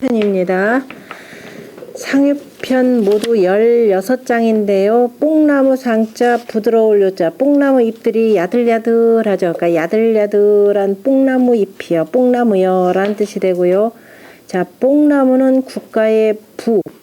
상유편입니다. 상유편 모두 16장인데요. 뽕나무 상자 부드러울 요자. 뽕나무 잎들이 야들야들하죠. 그러니까 야들야들한 뽕나무 잎이요. 뽕나무요 라는 뜻이 되고요. 자, 뽕나무는 국가의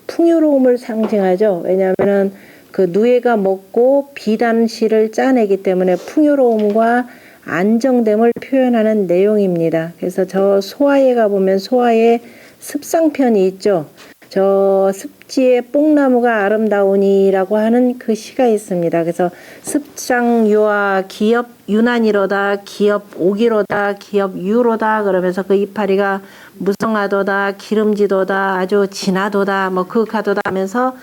풍요로움을 상징하죠. 왜냐하면은 그 누에가 먹고 비단실을 짜내기 때문에 풍요로움과 안정됨을 표현하는 내용입니다. 그래서 저 소아에 가보면 소아에 습상편이 있죠. 저 습지의 뽕나무가 아름다우니라고 하는 그 시가 있습니다. 그래서 습상유와 기엽 유난이로다, 기엽 오기로다, 기엽 유로다 그러면서 그 이파리가 무성하도다, 기름지도다, 아주 진하도다, 뭐 그윽하도다 하면서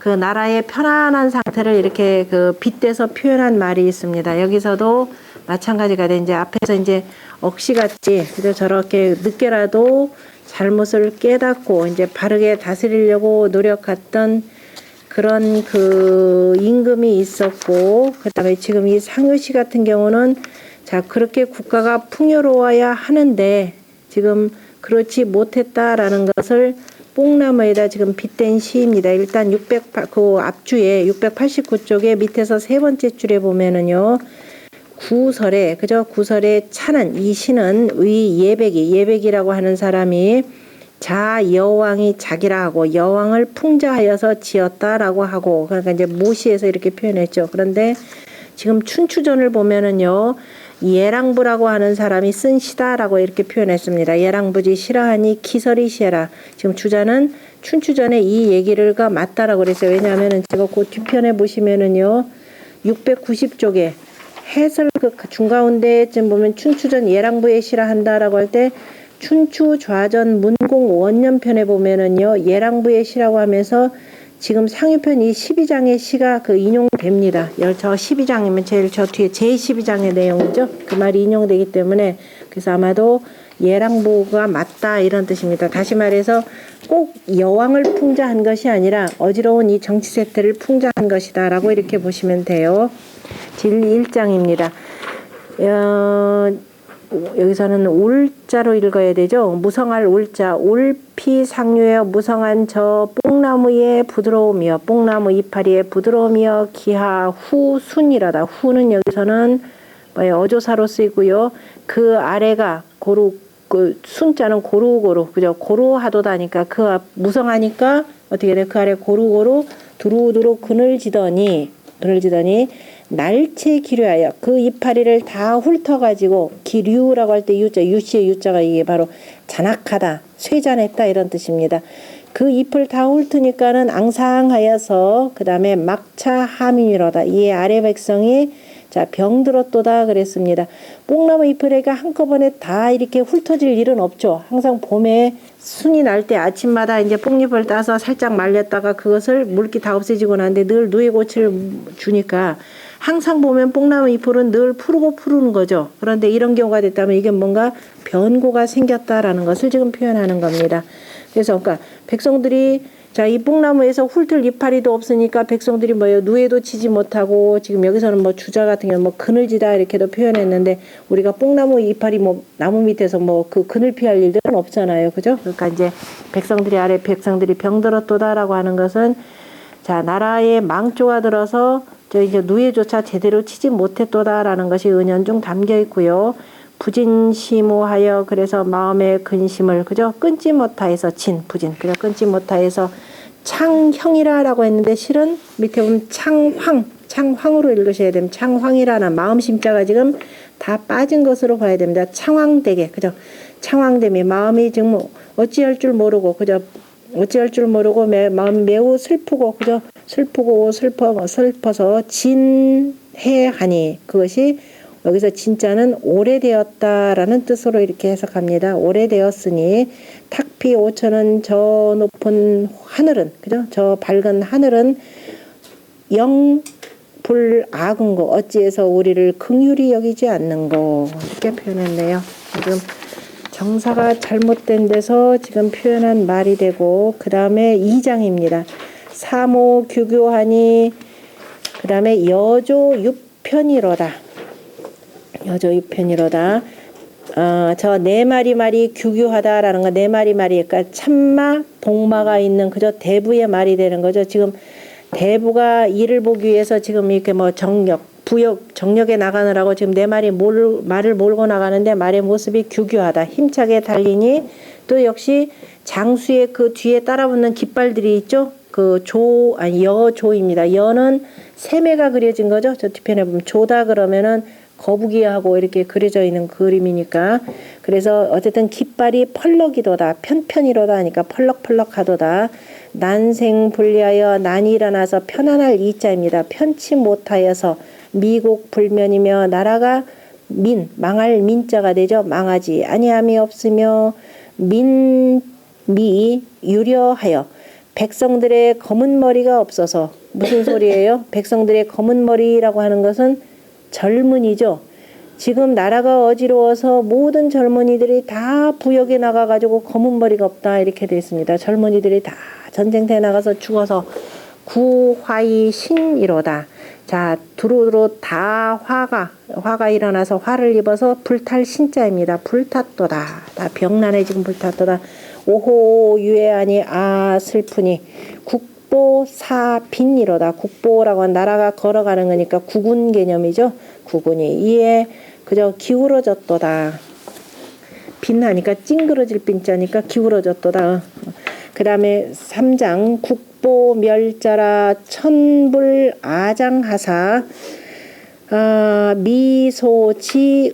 그 나라의 편안한 상태를 이렇게 그 빗대서 표현한 말이 있습니다. 여기서도 마찬가지가 돼. 이제 앞에서 이제 억시같이 저렇게 늦게라도 잘못을 깨닫고 이제 바르게 다스리려고 노력했던 그런 그 임금이 있었고, 그 다음에 지금 이 상유시 같은 경우는 자, 그렇게 국가가 풍요로워야 하는데 지금 그렇지 못했다라는 것을 뽕나무에다 지금 빗댄 시입니다. 일단 그 앞주에 689쪽에 밑에서 세 번째 줄에 보면은요. 구설에 그죠? 구설에 차는 이 시는 의 예백이라고 하는 사람이 자 여왕이 자기라 하고 여왕을 풍자하여서 지었다라고 하고, 그러니까 이제 모시에서 이렇게 표현했죠. 그런데 지금 춘추전을 보면은요. 예랑부라고 하는 사람이 쓴 시다라고 이렇게 표현했습니다. 예랑부지 시라하니 기설이 시해라. 지금 주자는 춘추전에 이 얘기를가 맞다라고 그랬어요. 왜냐하면은 제가 그 뒤편에 보시면은요. 690쪽에 해설 그 중가운데쯤 보면 춘추전 예랑부의 시라 한다라고 할 때 춘추 좌전 문공 원년편에 보면은요. 예랑부의 시라고 하면서 지금 상유편 이 12장의 시가 그 인용됩니다. 저 12장이면 제일 저 뒤에 제12장의 내용이죠. 그 말이 인용되기 때문에 그래서 아마도 예랑부가 맞다 이런 뜻입니다. 다시 말해서 꼭 여왕을 풍자한 것이 아니라 어지러운 이 정치 세태를 풍자한 것이다 라고 이렇게 보시면 돼요. 제1장입니다. 여기서는 올자로 읽어야 되죠. 무성할 올자, 올피 상류여 무성한 저 뽕나무의 부드러움이여, 뽕나무 이파리의 부드러움이여, 기하 후 순이라다. 후는 여기서는 어조사로 쓰이고요. 그 아래가 고루, 그 순자는 고루고루, 그죠? 고루하도다니까 그 무성하니까 어떻게 돼? 그 아래 고루고루 두루두루 그늘지더니 날채 기류하여 그 이파리를 다 훑어가지고 기류라고 할 때 유자, 유씨의 유자가 이게 바로 잔악하다, 쇠잔했다 이런 뜻입니다. 그 잎을 다 훑으니까는 앙상하여서 그 다음에 막차 하민이로다. 이에 아래 백성이 자 병들었도다 그랬습니다. 뽕나무 잎을 한꺼번에 다 이렇게 훑어질 일은 없죠. 항상 봄에 순이 날 때 아침마다 이제 뽕잎을 따서 살짝 말렸다가 그것을 물기 다 없애지고 나는데 늘 누에꽃을 주니까 항상 보면 뽕나무 잎은 늘 푸르는 거죠. 그런데 이런 경우가 됐다면 이게 뭔가 변고가 생겼다라는 것을 지금 표현하는 겁니다. 그래서 그러니까 백성들이 자, 이 뽕나무에서 훑을 이파리도 없으니까 백성들이 누에도 치지 못하고, 지금 여기서는 주자 같은 경우는 그늘지다 이렇게도 표현했는데, 우리가 뽕나무 이파리 나무 밑에서 그 그늘 피할 일들은 없잖아요. 그죠? 그러니까 이제 백성들이 병들었도다라고 하는 것은 자, 나라에 망조가 들어서 이제 누에조차 제대로 치지 못했도다라는 것이 은연중 담겨 있고요. 부진시무하여 그래서 마음의 근심을 그죠? 끊지 못하여서 부진 그죠? 끊지 못하여서 창형이라라고 했는데 실은 밑에 보면 창황으로 읽으셔야 됩니다. 창황이라는 마음 심자가 지금 다 빠진 것으로 봐야 됩니다. 창황되게 그죠? 창황됨이 마음이 지금 어찌할 줄 모르고 그죠? 어찌할 줄 모르고 마음이 매우 슬프고 그죠? 슬퍼서 진해하니 그것이 여기서 진짜는 오래되었다라는 뜻으로 이렇게 해석합니다. 오래되었으니 탁피 5천은 저 높은 하늘은 그죠? 저 밝은 하늘은 영불악은고 어찌해서 우리를 긍휼히 여기지 않는고 이렇게 표현했네요. 지금 정사가 잘못된 데서 지금 표현한 말이 되고, 그 다음에 2장입니다. 사모 규교하니 그 다음에 여조 6편이로다. 저 네 마리 말이 규규하다라는 거, 네 마리 말이, 그러니까 참마, 복마가 있는 그저 대부의 말이 되는 거죠. 지금 대부가 이를 보기 위해서 지금 이렇게 뭐 정력에 나가느라고 지금 네 마리 말을 몰고 나가는데 말의 모습이 규규하다, 힘차게 달리니, 또 역시 장수의 그 뒤에 따라붙는 깃발들이 있죠. 여조입니다. 여는 세매가 그려진 거죠. 저 뒤편에 보면 조다 그러면은 거북이하고 이렇게 그려져 있는 그림이니까. 그래서 어쨌든 깃발이 펄럭이도다, 편편이로다 하니까 펄럭펄럭하도다. 난생 불리하여 난이 일어나서 편안할 이자입니다. 편치 못하여서 미국 불면이며 나라가 망할 민자가 되죠. 망하지 아니함이 없으며 미 유려하여 백성들의 검은 머리가 없어서. 무슨 소리예요? 백성들의 검은 머리라고 하는 것은 젊은이죠. 지금 나라가 어지러워서 모든 젊은이들이 다 부역에 나가가지고 검은 머리가 없다 이렇게 되어 있습니다. 젊은이들이 다 전쟁터에 나가서 죽어서 구화이 신이로다. 자, 두루두루 다 화가 일어나서 화를 입어서 불탈 신자입니다. 불탔도다. 다 병난에 지금 불탔도다. 오호 유해하니 슬프니 국보사빈이로다. 국보라고 하는 나라가 걸어가는 거니까 국군 개념이죠. 국군이 이에 그저 기울어졌도다. 빛나니까 찡그러질 빈자니까 기울어졌도다. 그 다음에 3장 국보 멸자라 천불 아장하사. 미소치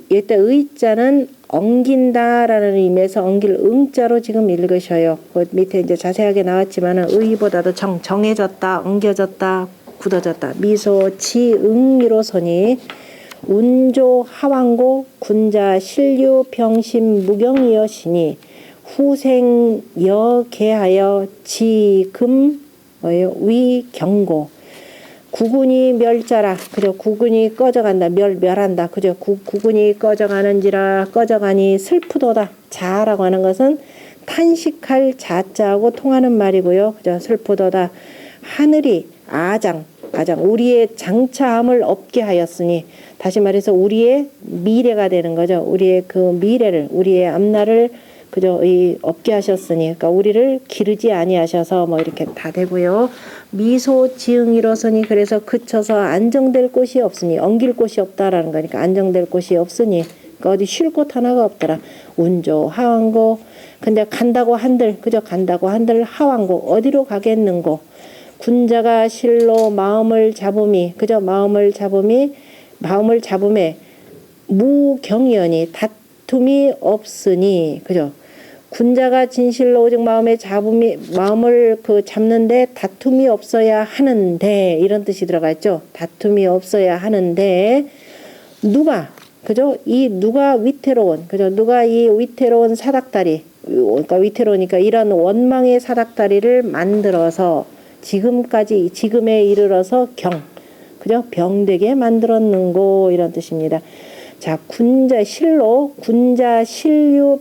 일단 의자는 엉긴다라는 의미에서 엉길 응자로 지금 읽으셔요. 그 밑에 이제 자세하게 나왔지만은 의보다도 정해졌다, 엉겨졌다, 굳어졌다. 미소치 응이로서니 운조 하왕고 군자 신류 병심 무경이여시니 후생 여개하여 지금 위 경고. 구군이 멸자라. 그죠? 구군이 꺼져간다. 멸한다. 그죠? 구군이 꺼져가는지라. 꺼져가니 슬프도다. 자라고 하는 것은 탄식할 자자하고 통하는 말이고요. 그죠? 슬프도다. 하늘이 아장 우리의 장차함을 없게 하였으니, 다시 말해서 우리의 미래가 되는 거죠. 우리의 그 미래를, 우리의 앞날을 그저 없게 하셨으니, 그러니까 우리를 기르지 아니하셔서 뭐 이렇게 다 되고요. 미소 지응이로서니, 그래서 그쳐서 안정될 곳이 없으니, 엉길 곳이 없다라는 거니까 안정될 곳이 없으니, 그러니까 어디 쉴 곳 하나가 없더라. 운조 하왕고. 근데 간다고 한들, 그저 간다고 한들 하왕고, 어디로 가겠는고. 군자가 실로 마음을 잡음에 무경연이 다툼이 없으니, 그죠? 군자가 진실로 오직 마음을 잡는데 다툼이 없어야 하는데, 이런 뜻이 들어가 있죠. 다툼이 없어야 하는데, 누가 위태로운, 그죠? 누가 이 위태로운 사닥다리, 그러니까 위태로우니까 이런 원망의 사닥다리를 만들어서 지금에 이르러서 그죠? 병되게 만들었는고, 이런 뜻입니다. 자, 군자 신류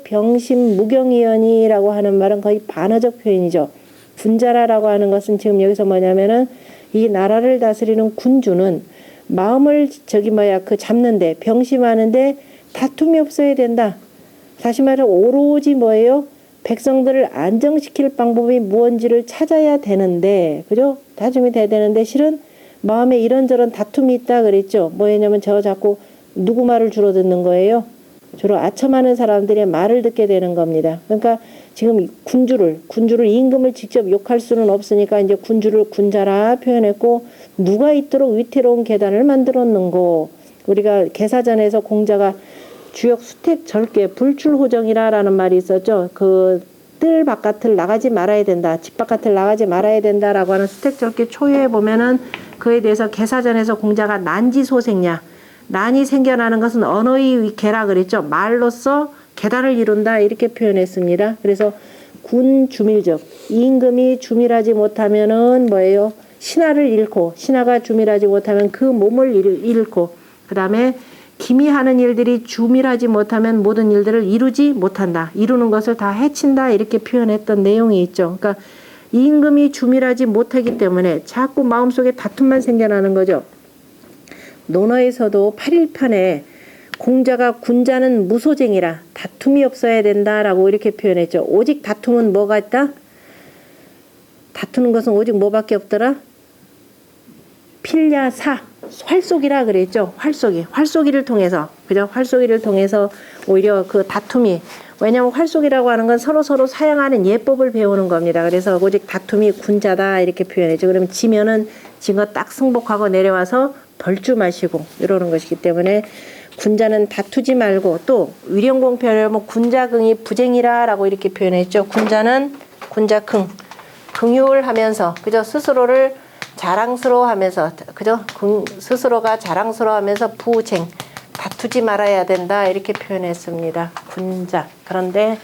병심 무경이연이라고 하는 말은 거의 반어적 표현이죠. 군자라고 하는 것은 지금 여기서 뭐냐면은 이 나라를 다스리는 군주는 마음을 잡는데, 병심하는데 다툼이 없어야 된다. 다시 말해 오로지 백성들을 안정시킬 방법이 무언지를 찾아야 되는데, 그죠? 다툼이 돼야 되는데 실은 마음에 이런저런 다툼이 있다 그랬죠. 뭐냐면 저 자꾸 누구 말을 주로 듣는 거예요? 주로 아첨하는 사람들의 말을 듣게 되는 겁니다. 그러니까 지금 군주를 임금을 직접 욕할 수는 없으니까 이제 군주를 군자라 표현했고, 누가 있도록 위태로운 계단을 만들었는고. 우리가 개사전에서 공자가 주역 수택 절개 불출호정이라는 말이 있었죠. 그 뜰 바깥을 나가지 말아야 된다, 집 바깥을 나가지 말아야 된다라고 하는 수택 절개 초유에 보면은 그에 대해서 개사전에서 공자가 난지소생냐, 난이 생겨나는 것은 언어의 개라 그랬죠. 말로써 계단을 이룬다 이렇게 표현했습니다. 그래서 군 주밀적, 임금이 주밀하지 못하면은 신하를 잃고, 신하가 주밀하지 못하면 그 몸을 잃고, 그 다음에 김이 하는 일들이 주밀하지 못하면 모든 일들을 이루지 못한다. 이루는 것을 다 해친다 이렇게 표현했던 내용이 있죠. 그러니까 임금이 주밀하지 못하기 때문에 자꾸 마음속에 다툼만 생겨나는 거죠. 논어에서도 8일편에 공자가 군자는 무소쟁이라 다툼이 없어야 된다라고 이렇게 표현했죠. 오직 다툼은 뭐가 있다? 다투는 것은 오직 뭐밖에 없더라? 필야사, 활쏘기라 그랬죠. 활쏘기를 통해서, 그죠? 활쏘기를 통해서 오히려 그 다툼이, 왜냐면 활쏘기라고 하는 건 서로 사용하는 예법을 배우는 겁니다. 그래서 오직 다툼이 군자다 이렇게 표현했죠. 그러면 지면은 진 거 딱 승복하고 내려와서 벌주 마시고 이러는 것이기 때문에 군자는 다투지 말고, 또 위령공표를 뭐 군자긍이 부쟁이라라고 이렇게 표현했죠. 군자는 군자긍, 긍휼하면서, 그죠? 스스로를 자랑스러워하면서, 그죠? 스스로가 자랑스러워하면서 부쟁, 다투지 말아야 된다 이렇게 표현했습니다. 군자. 그런데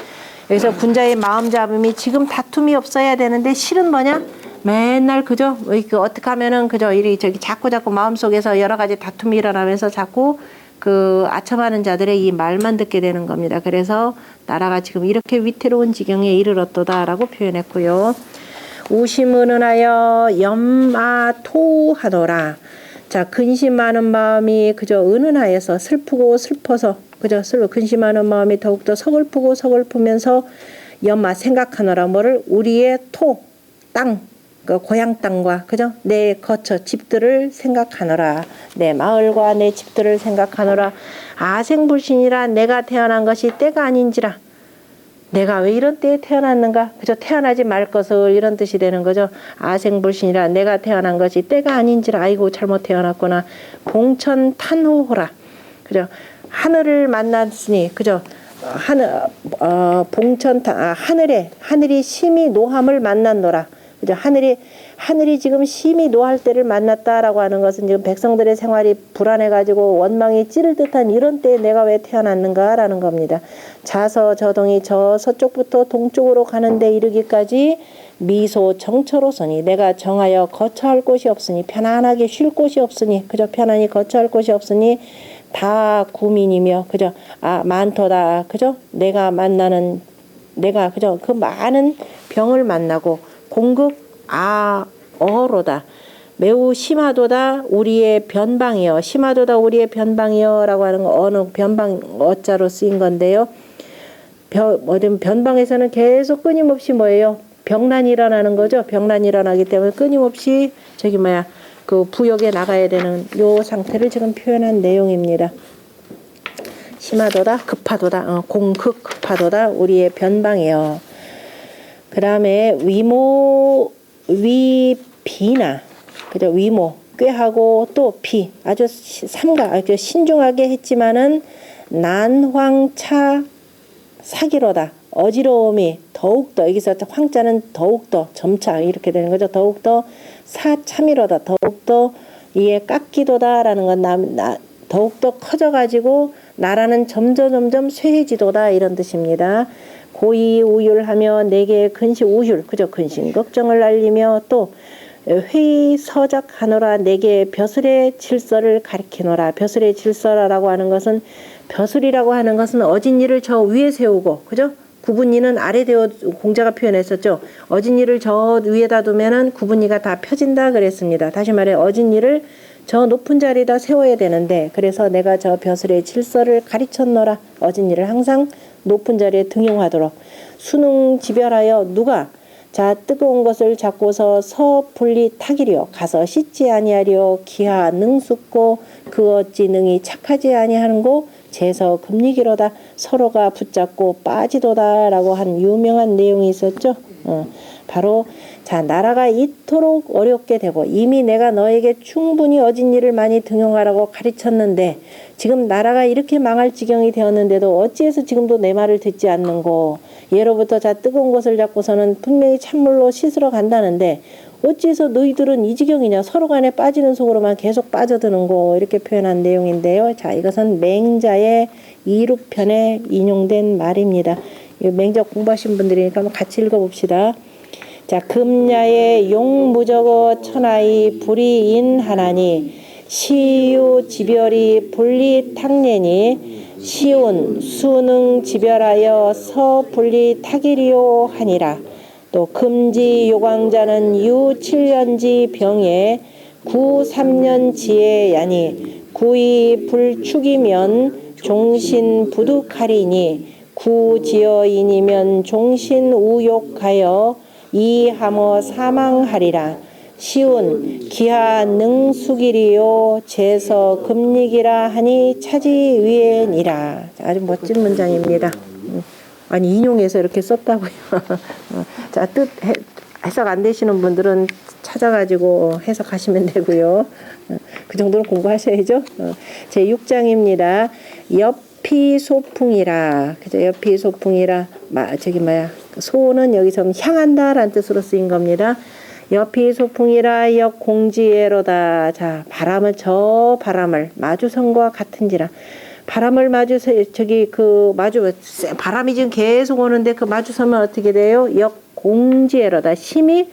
여기서 군자의 마음잡음이 지금 다툼이 없어야 되는데 실은 뭐냐? 맨날 그죠? 어떻게 하면은 그죠? 이리 저기 자꾸 마음속에서 여러 가지 다툼이 일어나면서 자꾸 그 아첨하는 자들의 이 말만 듣게 되는 겁니다. 그래서 나라가 지금 이렇게 위태로운 지경에 이르렀도다라고 표현했고요. 우심은은하여 염아토하노라. 자, 근심하는 마음이 그저 은은하여서 슬프고 슬퍼서, 그저 근심하는 마음이 더욱더 서글프고 서글프면서 염아 생각하노라. 뭐를? 우리의 땅, 그 고향 땅과 그죠? 내 거처 집들을 생각하노라. 내 마을과 내 집들을 생각하노라. 아생불신이라 내가 태어난 것이 때가 아닌지라. 내가 왜 이런 때에 태어났는가? 그죠? 태어나지 말 것을, 이런 뜻이 되는 거죠. 아생불신이라 내가 태어난 것이 때가 아닌지라. 아이고 잘못 태어났구나. 봉천탄호호라. 그죠? 하늘을 만났으니, 그죠? 하늘이 심히 노함을 만났노라. 그죠? 하늘이 지금 심히 노할 때를 만났다라고 하는 것은 지금 백성들의 생활이 불안해가지고 원망이 찌를 듯한 이런 때에 내가 왜 태어났는가라는 겁니다. 자서저동이 저 서쪽부터 동쪽으로 가는데 이르기까지 미소 정처로서니 내가 정하여 거처할 곳이 없으니, 편안하게 쉴 곳이 없으니, 그저 편안히 거처할 곳이 없으니 다 구민이며, 그저 많도다. 그저 내가 그저 그 많은 병을 만나고 공극 어로다. 매우 심하도다 우리의 변방이여. 심하도다 우리의 변방이여 라고 하는 거, 어느 변방 어자로 쓰인 건데요. 변방에서는 계속 끊임없이 뭐예요? 병난이 일어나는 거죠. 병난이 일어나기 때문에 끊임없이 그 부역에 나가야 되는 요 상태를 지금 표현한 내용입니다. 심하도다, 급하도다, 공극 급하도다 우리의 변방이여. 그 다음에 위비나, 그죠? 위모, 꾀하고 또 비, 아주 아주 신중하게 했지만은 난황차 사기로다. 어지러움이 더욱더, 여기서 황자는 더욱더, 점차 이렇게 되는 거죠. 더욱더 사참이로다. 더욱더 이에 깎이도다라는 건 더욱더 커져가지고 나라는 점점 쇠해지도다 이런 뜻입니다. 고이 우율하며 내게 근시 우율, 그죠? 근심 걱정을 알리며 또 회의 서작하노라. 내게 벼슬의 질서를 가리키노라. 벼슬의 질서라고 하는 것은, 벼슬이라고 하는 것은 어진 일을 저 위에 세우고, 그죠? 구분이는 아래 되어, 공자가 표현했었죠. 어진 일을 저 위에다 두면은 구분이가 다 펴진다 그랬습니다. 다시 말해 어진 일을 저 높은 자리에다 세워야 되는데, 그래서 내가 저 벼슬의 질서를 가르쳤노라. 어진 일을 항상 높은 자리에 등용하도록. 수능 지별하여 누가 자 뜨거운 것을 잡고서 서분리 타기려. 가서 씻지 아니하려. 기하 능숙고 그 어찌 능히 착하지 아니하는고 재서 금리기로다. 서로가 붙잡고 빠지도다 라고 한 유명한 내용이 있었죠. 바로 자 나라가 이토록 어렵게 되고 이미 내가 너에게 충분히 어진 일을 많이 등용하라고 가르쳤는데 지금 나라가 이렇게 망할 지경이 되었는데도 어찌해서 지금도 내 말을 듣지 않는고, 예로부터 자 뜨거운 것을 잡고서는 분명히 찬물로 씻으러 간다는데 어찌해서 너희들은 이 지경이냐. 서로 간에 빠지는 속으로만 계속 빠져드는고, 이렇게 표현한 내용인데요. 자 이것은 맹자의 이룹편에 인용된 말입니다. 맹자 공부하신 분들이니까 한번 같이 읽어봅시다. 자 금야의 용무저거 천하의 불이인하나니 시유 지별이 분리탁례니 시운 수능 지별하여 서분리 타기리오 하니라. 또 금지 요광자는 유 7년지 병에 구 3년 지에 야니 구이 불축이면 종신 부득하리니 구지어인이면 종신 우욕하여 이하머 사망하리라. 시운 기하 능수기리요 제서 금리기라 하니 차지 위엔이라. 아주 멋진 문장입니다. 아니 인용해서 이렇게 썼다고요. 자, 뜻 해석 안 되시는 분들은 찾아가지고 해석하시면 되고요. 그 정도는 공부하셔야죠. 제 6장입니다. 옆이 소풍이라. 그죠? 옆이 소풍이라. 소는 여기서 향한다라는 뜻으로 쓰인 겁니다. 옆이 소풍이라 역 공지에로다. 자, 저 바람을 마주선과 같은지라. 바람을 바람이 지금 계속 오는데 그 마주서면 어떻게 돼요? 역 공지에로다. 숨이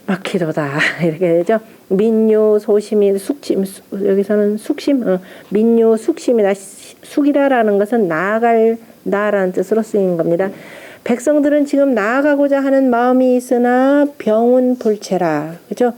막히도다. 이렇게 되죠. 민요 소심이 숙심, 여기서는 숙심, 민요 숙심이다. 숙이라라는 것은 나아갈다라는 뜻으로 쓰인 겁니다. 백성들은 지금 나아가고자 하는 마음이 있으나 병은 불체라. 그죠?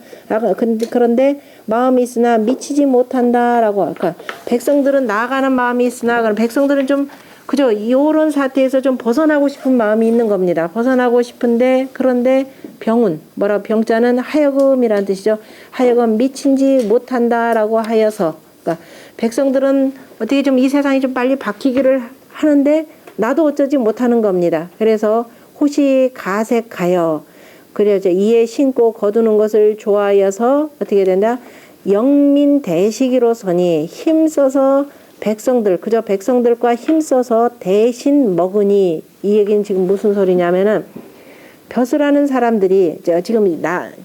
그런데 마음이 있으나 미치지 못한다라고. 그러니까 백성들은 나아가는 마음이 있으나, 그럼 백성들은 좀, 그죠? 이런 사태에서 좀 벗어나고 싶은 마음이 있는 겁니다. 벗어나고 싶은데, 그런데 병자는 하여금이라는 뜻이죠. 하여금 미치지 못한다라고 하여서. 그러니까 백성들은 어떻게 좀 이 세상이 좀 빨리 바뀌기를 하는데, 나도 어쩌지 못하는 겁니다. 그래서 호시 가색하여, 그래서 이에 신고 거두는 것을 좋아하여서 어떻게 된다? 영민 대시기로서니 힘써서 그저 백성들과 힘써서 대신 먹으니. 이 얘기는 지금 무슨 소리냐면은 벼슬하는 사람들이 지금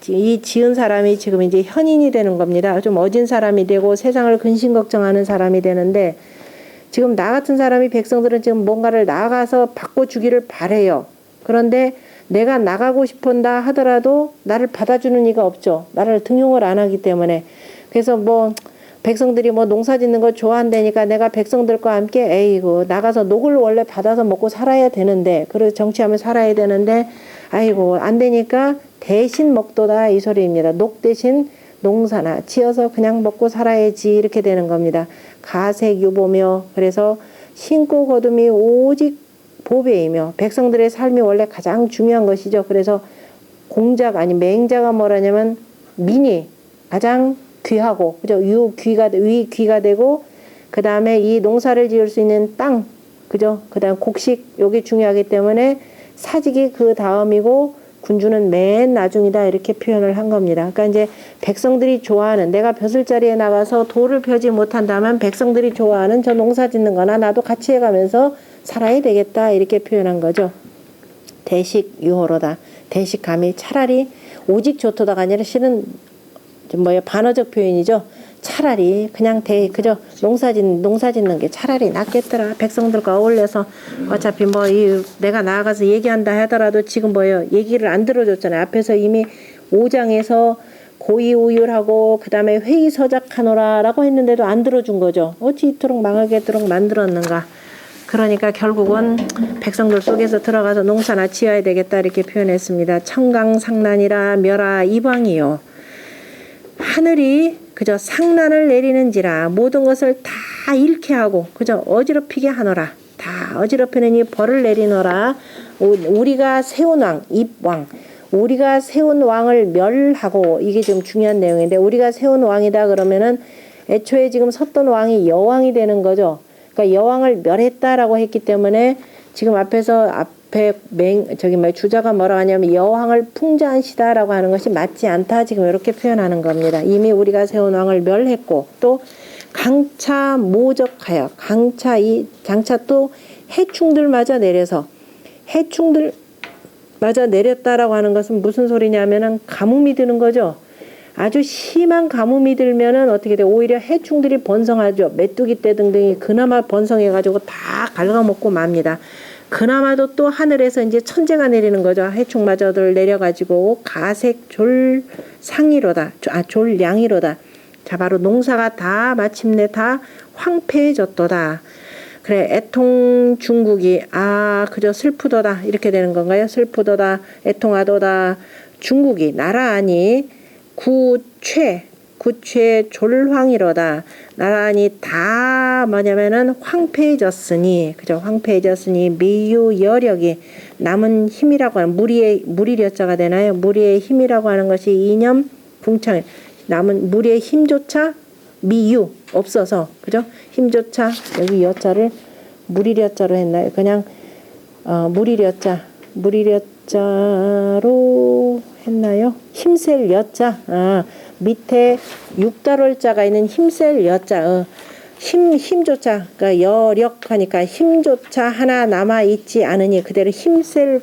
이 지은 사람이 지금 이제 현인이 되는 겁니다. 좀 어진 사람이 되고 세상을 근심 걱정하는 사람이 되는데, 지금 나 같은 사람이 백성들은 지금 뭔가를 나가서 바꿔주기를 바래요. 그런데 내가 나가고 싶은다 하더라도 나를 받아주는 이가 없죠. 나를 등용을 안 하기 때문에. 그래서 백성들이 농사 짓는 거 좋아한다니까 내가 백성들과 함께 에이고 나가서 녹을 원래 받아서 먹고 살아야 되는데, 그래서 정치하면 살아야 되는데 아이고 안 되니까 대신 먹도다 이 소리입니다. 녹 대신 농사나 지어서 그냥 먹고 살아야지 이렇게 되는 겁니다. 가색유보며, 그래서 신고 거둠이 오직 보배이며, 백성들의 삶이 원래 가장 중요한 것이죠. 그래서 맹자가 뭐라냐면 민이 가장 귀하고, 그죠? 위귀가 되고, 그 다음에 이 농사를 지을 수 있는 땅, 그죠? 그 다음 곡식, 요게 중요하기 때문에 사직이 그 다음이고, 군주는 맨 나중이다 이렇게 표현을 한 겁니다. 그러니까 이제 백성들이 좋아하는, 내가 벼슬자리에 나가서 돌을 펴지 못한다면 백성들이 좋아하는 저 농사 짓는 거나 나도 같이 해가면서 살아야 되겠다 이렇게 표현한 거죠. 대식유호로다. 대식감이 차라리 오직 좋도다가 아니라 실은 반어적 표현이죠. 차라리 그냥 그저 농사 짓는 게 차라리 낫겠더라. 백성들과 어울려서 어차피 내가 나아가서 얘기한다 하더라도 지금 얘기를 안 들어줬잖아요. 앞에서 이미 5장에서 고이우율하고 그 다음에 회의서작하노라 라고 했는데도 안 들어준 거죠. 어찌 이토록 망하게도록 만들었는가. 그러니까 결국은 백성들 속에서 들어가서 농사나 지어야 되겠다 이렇게 표현했습니다. 청강상난이라 멸하 이방이요. 하늘이 그저 상난을 내리는지라 모든 것을 다 잃게 하고 그저 어지럽히게 하노라. 다 어지럽히느니 벌을 내리노라. 우리가 세운 왕, 입왕. 우리가 세운 왕을 멸하고, 이게 좀 중요한 내용인데, 우리가 세운 왕이다 그러면은 애초에 지금 섰던 왕이 여왕이 되는 거죠. 그러니까 여왕을 멸했다라고 했기 때문에 지금 앞에 주자가 뭐라고 하냐면 여왕을 풍자한시다라고 하는 것이 맞지 않다. 지금 이렇게 표현하는 겁니다. 이미 우리가 세운 왕을 멸했고, 또 강차 모적하여, 장차 또 해충들마저 내려서, 해충들마저 내렸다라고 하는 것은 무슨 소리냐면은 가뭄이 드는 거죠. 아주 심한 가뭄이 들면은 어떻게 돼? 오히려 해충들이 번성하죠. 메뚜기 떼 등등이 그나마 번성해가지고 다 갉아먹고 맙니다. 그나마도 또 하늘에서 이제 천재가 내리는 거죠. 해충마저들 내려가지고 가색 졸량이로다. 자, 바로 농사가 다 마침내 다 황폐해졌도다. 그래, 애통 중국이 그저 슬프도다 이렇게 되는 건가요? 슬프도다, 애통하도다. 중국이 나라 아니 구취의 졸황이로다. 나란히 다 뭐냐면은 황폐해졌으니, 그죠? 황폐해졌으니 미유 여력이 남은 힘이라고 하는 무리려자가 되나요? 무리의 힘이라고 하는 것이 이념 궁창, 남은 무리의 힘조차 미유 없어서, 그죠? 힘조차 여기 여자를 무리려자로 했나요? 그냥 무리려자로 했나요? 힘셀 여자. 밑에 육달월자가 있는 힘셀 여자. 힘조차, 그러니까 여력하니까 힘조차 하나 남아 있지 않으니 그대로 힘셀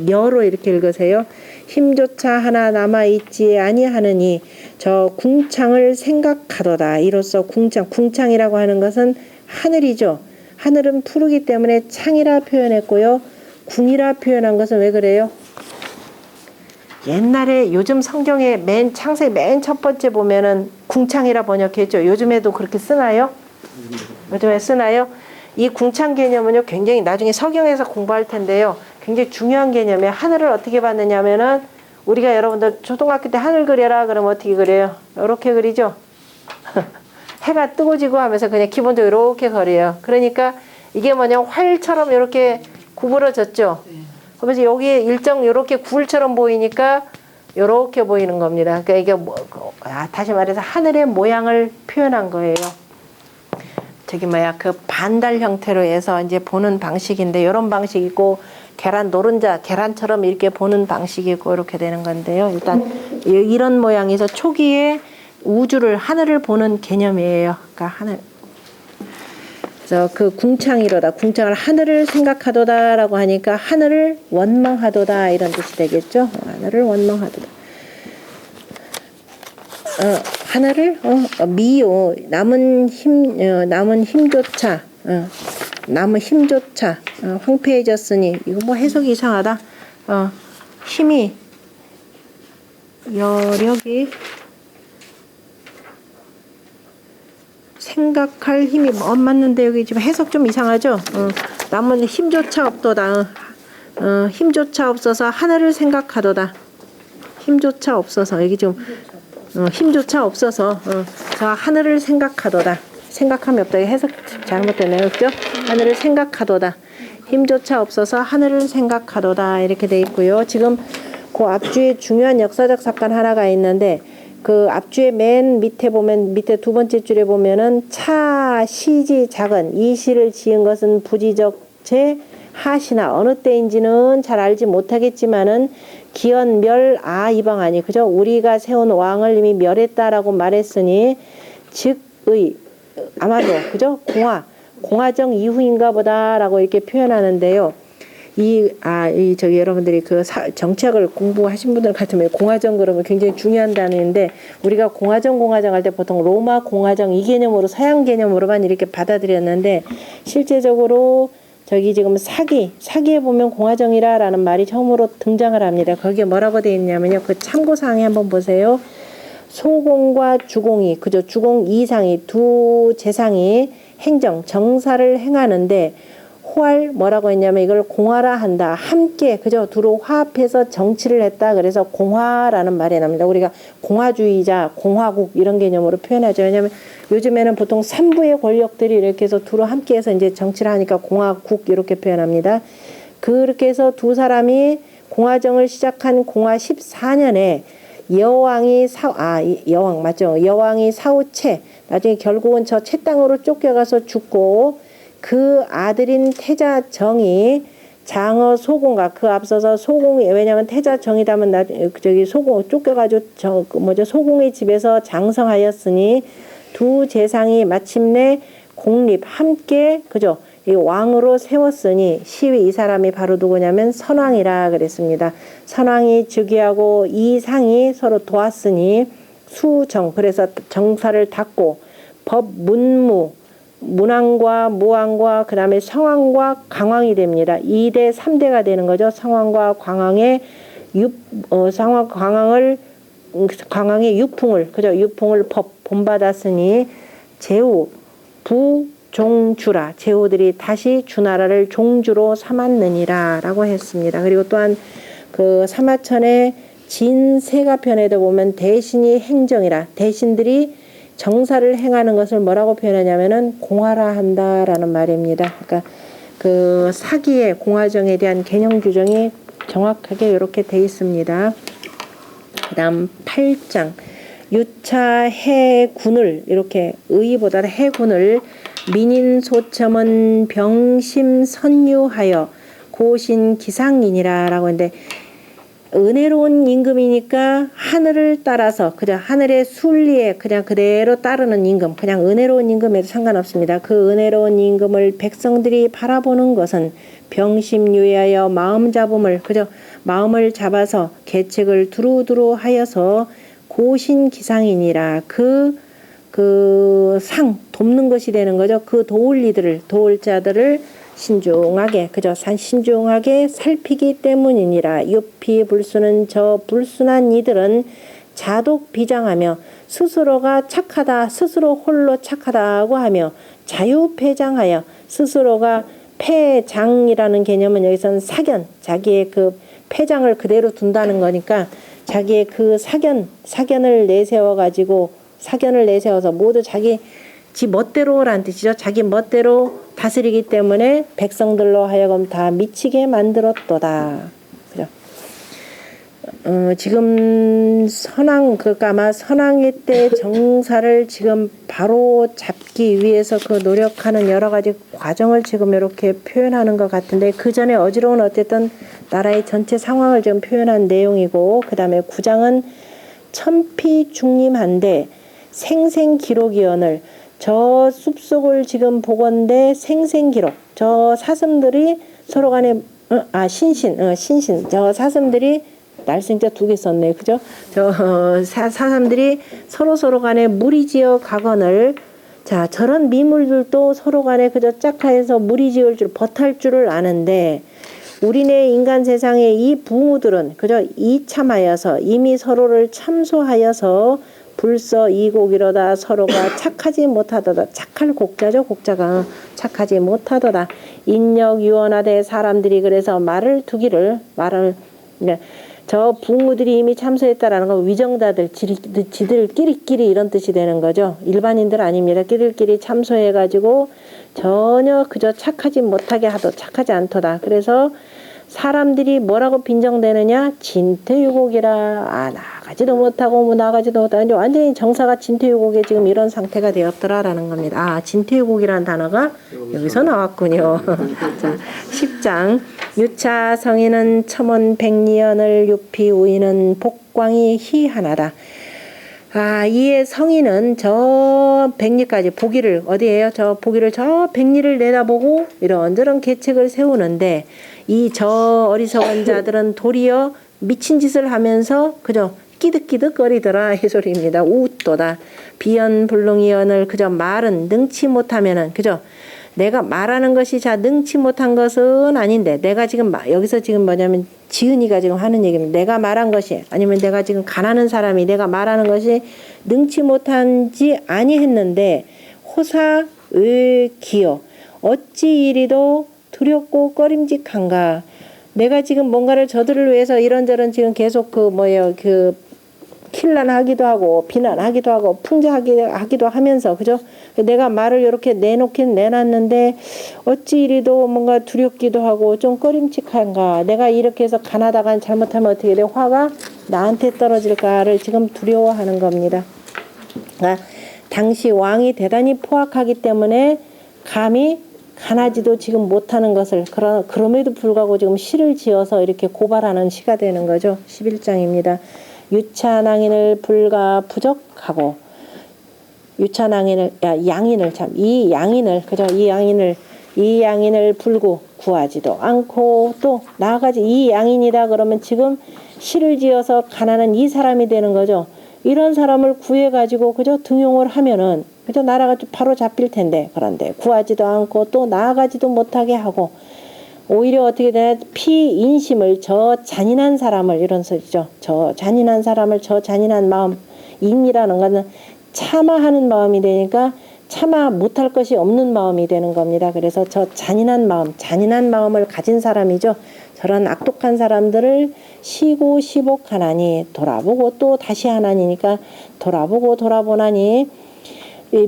여로 이렇게 읽으세요. 힘조차 하나 남아 있지 아니하느니 저 궁창을 생각하도다. 이로써 궁창이라고 하는 것은 하늘이죠. 하늘은 푸르기 때문에 창이라 표현했고요. 궁이라 표현한 것은 왜 그래요? 옛날에 요즘 성경에 창세기 맨 첫 번째 보면은 궁창이라 번역했죠. 요즘에도 그렇게 쓰나요? 요즘에 쓰나요? 이 궁창 개념은요, 굉장히 나중에 서경에서 공부할 텐데요. 굉장히 중요한 개념이에요. 하늘을 어떻게 봤느냐 하면은 우리가 여러분들 초등학교 때 하늘 그려라 그러면 어떻게 그려요? 이렇게 그리죠? 해가 뜨고 지고 하면서 그냥 기본적으로 이렇게 그려요. 그러니까 이게 뭐냐, 활처럼 이렇게 구부러졌죠? 그래서 여기에 일정 이렇게 굴처럼 보이니까 이렇게 보이는 겁니다. 그러니까 이게 다시 말해서 하늘의 모양을 표현한 거예요. 그 반달 형태로 해서 이제 보는 방식인데, 이런 방식이고, 계란 노른자, 계란처럼 이렇게 보는 방식이고, 이렇게 되는 건데요. 일단 이런 모양에서 초기에 하늘을 보는 개념이에요. 그러니까 하늘. 그래서 그 궁창이로다. 궁창을 하늘을 생각하도다라고 하니까 하늘을 원망하도다 이런 뜻이 되겠죠. 하늘을 원망하도다. 하늘을 미요 남은 힘조차 황폐해졌으니, 이거 뭐 해석이 이상하다. 힘이 여력이 생각할 힘이 맞는데 여기 지금 해석 좀 이상하죠. 남은 힘조차 없도다. 힘조차 없어서 하늘을 생각하도다. 힘조차 없어서 여기 좀 힘조차 없어서 저 하늘을 생각하도다. 생각함이 없다. 해석 잘못되네요. 그죠? 하늘을 생각하도다. 힘조차 없어서 하늘을 생각하도다. 이렇게 돼 있고요. 지금 그 앞주에 중요한 역사적 사건 하나가 있는데, 그 앞주에 맨 밑에 보면, 밑에 두 번째 줄에 보면은 시지 작은, 이 시를 지은 것은 부지적체 하시나, 어느 때인지는 잘 알지 못하겠지만은 기현 이방하니, 그죠? 우리가 세운 왕을 이미 멸했다라고 말했으니 즉의, 아마도, 그죠? 공화정 이후인가 보다라고 이렇게 표현하는데요. 여러분들이 정치학을 공부하신 분들 같으면 공화정 그러면 굉장히 중요한 단어인데, 우리가 공화정 할 때 보통 로마 공화정 이 개념으로, 서양 개념으로만 이렇게 받아들였는데, 실제적으로 지금 사기에 보면 공화정이라는 말이 처음으로 등장을 합니다. 거기에 뭐라고 되어 있냐면요. 그 참고사항에 한번 보세요. 소공과 주공이, 그죠? 주공 이상이, 두 재상이 정사를 행하는데, 뭐라고 했냐면 이걸 공화라 한다. 함께, 그죠? 두루 화합해서 정치를 했다. 그래서 공화라는 말이 납니다. 우리가 공화주의자, 공화국 이런 개념으로 표현하죠. 왜냐하면 요즘에는 보통 3부의 권력들이 이렇게 해서 두루 함께해서 이제 정치를 하니까 공화국 이렇게 표현합니다. 그렇게 해서 두 사람이 공화정을 시작한 공화 14년에 여왕이 사후채, 나중에 결국은 저 채 땅으로 쫓겨가서 죽고, 그 아들인 태자정이 장어 소공과, 그 앞서서 소공이, 왜냐면 태자정이라면 소공 쫓겨가지고 소공의 집에서 장성하였으니 두 재상이 마침내 공립 함께, 그죠? 이 왕으로 세웠으니, 이 사람이 바로 누구냐면 선왕이라 그랬습니다. 선왕이 즉위하고 이 상이 서로 도왔으니 수정, 그래서 정사를 닦고 법 문왕과 무왕과 그 다음에 성왕과 강왕이 됩니다. 2대 3대가 되는 거죠. 성왕과 광왕의 광왕의 유풍을, 그죠? 유풍을 본받았으니 제후 부종주라, 제후들이 다시 주나라를 종주로 삼았느니라 라고 했습니다. 그리고 또한 그 사마천의 진세가편에도 보면 대신이 행정이라 대신들이 정사를 행하는 것을 뭐라고 표현하냐면은 공화라 한다라는 말입니다. 그러니까 그 사기의 공화정에 대한 개념 규정이 정확하게 이렇게 돼 있습니다. 그 다음 8장 유차 해군을 이렇게 의보다 해군을 민인소첨은 병심선유하여 고신기상이니라 라고 했는데 은혜로운 임금이니까 하늘을 따라서 그냥 하늘의 순리에 그냥 그대로 따르는 임금, 그냥 은혜로운 임금에도 상관없습니다. 그 은혜로운 임금을 백성들이 바라보는 것은 병심유하여 마음 잡음을 그저 마음을 잡아서 계책을 두루두루 하여서 고신기상이니라 그 상 돕는 것이 되는 거죠. 그 도울 이들을 도울 자들을 신중하게 그저 신중하게 살피기 때문이니라. 유피 불순은 저 불순한 이들은 자독 비장하며 스스로가 착하다 스스로 홀로 착하다고 하며 자유패장하여 스스로가 패장이라는 개념은 여기서는 사견 자기의 그 패장을 그대로 둔다는 거니까 자기의 그 사견을 내세워서 모두 자기 지 멋대로란 뜻이죠. 자기 멋대로 다스리기 때문에 백성들로 하여금 다 미치게 만들었도다. 그죠? 지금 그러니까 아마 선왕의 때 정사를 지금 바로 잡기 위해서 그 노력하는 여러 가지 과정을 지금 이렇게 표현하는 것 같은데 그 전에 어지러운 어쨌든 나라의 전체 상황을 지금 표현한 내용이고 그 다음에 9장은 천피중림한데 생생기록이언을 저 숲속을 지금 보건대 생생기록 저 사슴들이 서로 간에 신신 저 사슴들이 날생자 2개 썼네 그죠? 저 사슴들이 서로 간에 무리지어 가거늘 자 저런 미물들도 서로 간에 그저 짝하여서 무리지을 줄 버탈 줄을 아는데 우리네 인간 세상의 이 부모들은 그저 이참하여서 이미 서로를 참소하여서 불서 이곡이로다 서로가 착하지 못하도다. 착할 곡자죠. 곡자가 착하지 못하도다. 인력유언하되 사람들이 그래서 말을 저 부모들이 이미 참소했다라는 건 위정자들 지들끼리 이런 뜻이 되는 거죠. 일반인들 아닙니다. 끼리끼리 참소해가지고 전혀 그저 착하지 않도다. 그래서 사람들이 뭐라고 빈정대느냐? 진퇴유곡이라. 나가지도 못하고 나가지도 못하고 완전히 정사가 진퇴유곡에 지금 이런 상태가 되었더라라는 겁니다. 진퇴유곡이라는 단어가 여기서 나왔군요. 자, 10장 유차 성인은 첨원 백리연을 유피 우이는 복광이 희하나다. 이의 성인은 저 백리까지 보기를 어디에요? 저 보기를 저 백리를 내다보고 이런저런 계책을 세우는데 저 어리석은 자들은 도리어 미친 짓을 하면서 그저 끼득끼득거리더라 이 소리입니다. 우웃도다. 비연불능이언을 그저 말은 능치 못하면은 그저 내가 말하는 것이 능치 못한 것은 아닌데 내가 지금 여기서 지금 뭐냐면 지은이가 지금 하는 얘기입니다. 내가 말한 것이 아니면 내가 지금 가난한 사람이 내가 말하는 것이 능치 못한지 아니했는데 호사의 기여 어찌 이리도 두렵고 꺼림직한가. 내가 지금 뭔가를 저들을 위해서 이런저런 지금 계속 킬난하기도 하고 비난하기도 하고 풍자하기도 하면서 그죠? 내가 말을 이렇게 내놓긴 내놨는데 어찌 이리도 뭔가 두렵기도 하고 좀 꺼림칙한가. 내가 이렇게 해서 가나다가 잘못하면 어떻게 돼? 화가 나한테 떨어질까를 지금 두려워하는 겁니다. 당시 왕이 대단히 포악하기 때문에 감히 가나지도 지금 못하는 것을 그럼에도 불구하고 지금 시를 지어서 이렇게 고발하는 시가 되는 거죠. 11장입니다. 유차낭인을 불가 부적하고 이 양인을 불구 구하지도 않고 또 나아가지 이 양인이다 그러면 지금 시를 지어서 가난한 이 사람이 되는 거죠. 이런 사람을 구해가지고 그저 등용을 하면은 그저 나라가 바로 잡힐 텐데 그런데 구하지도 않고 또 나아가지도 못하게 하고 오히려 어떻게 되냐 피인심을 저 잔인한 사람을 이런 소리죠. 저 잔인한 사람을 저 잔인한 마음 인이라는 것은 참아하는 마음이 되니까 참아 못할 것이 없는 마음이 되는 겁니다. 그래서 저 잔인한 마음을 가진 사람이죠. 그런 악독한 사람들을 시고 시복하나니, 돌아보고 또 다시 하나니니까 돌아보고 돌아보나니,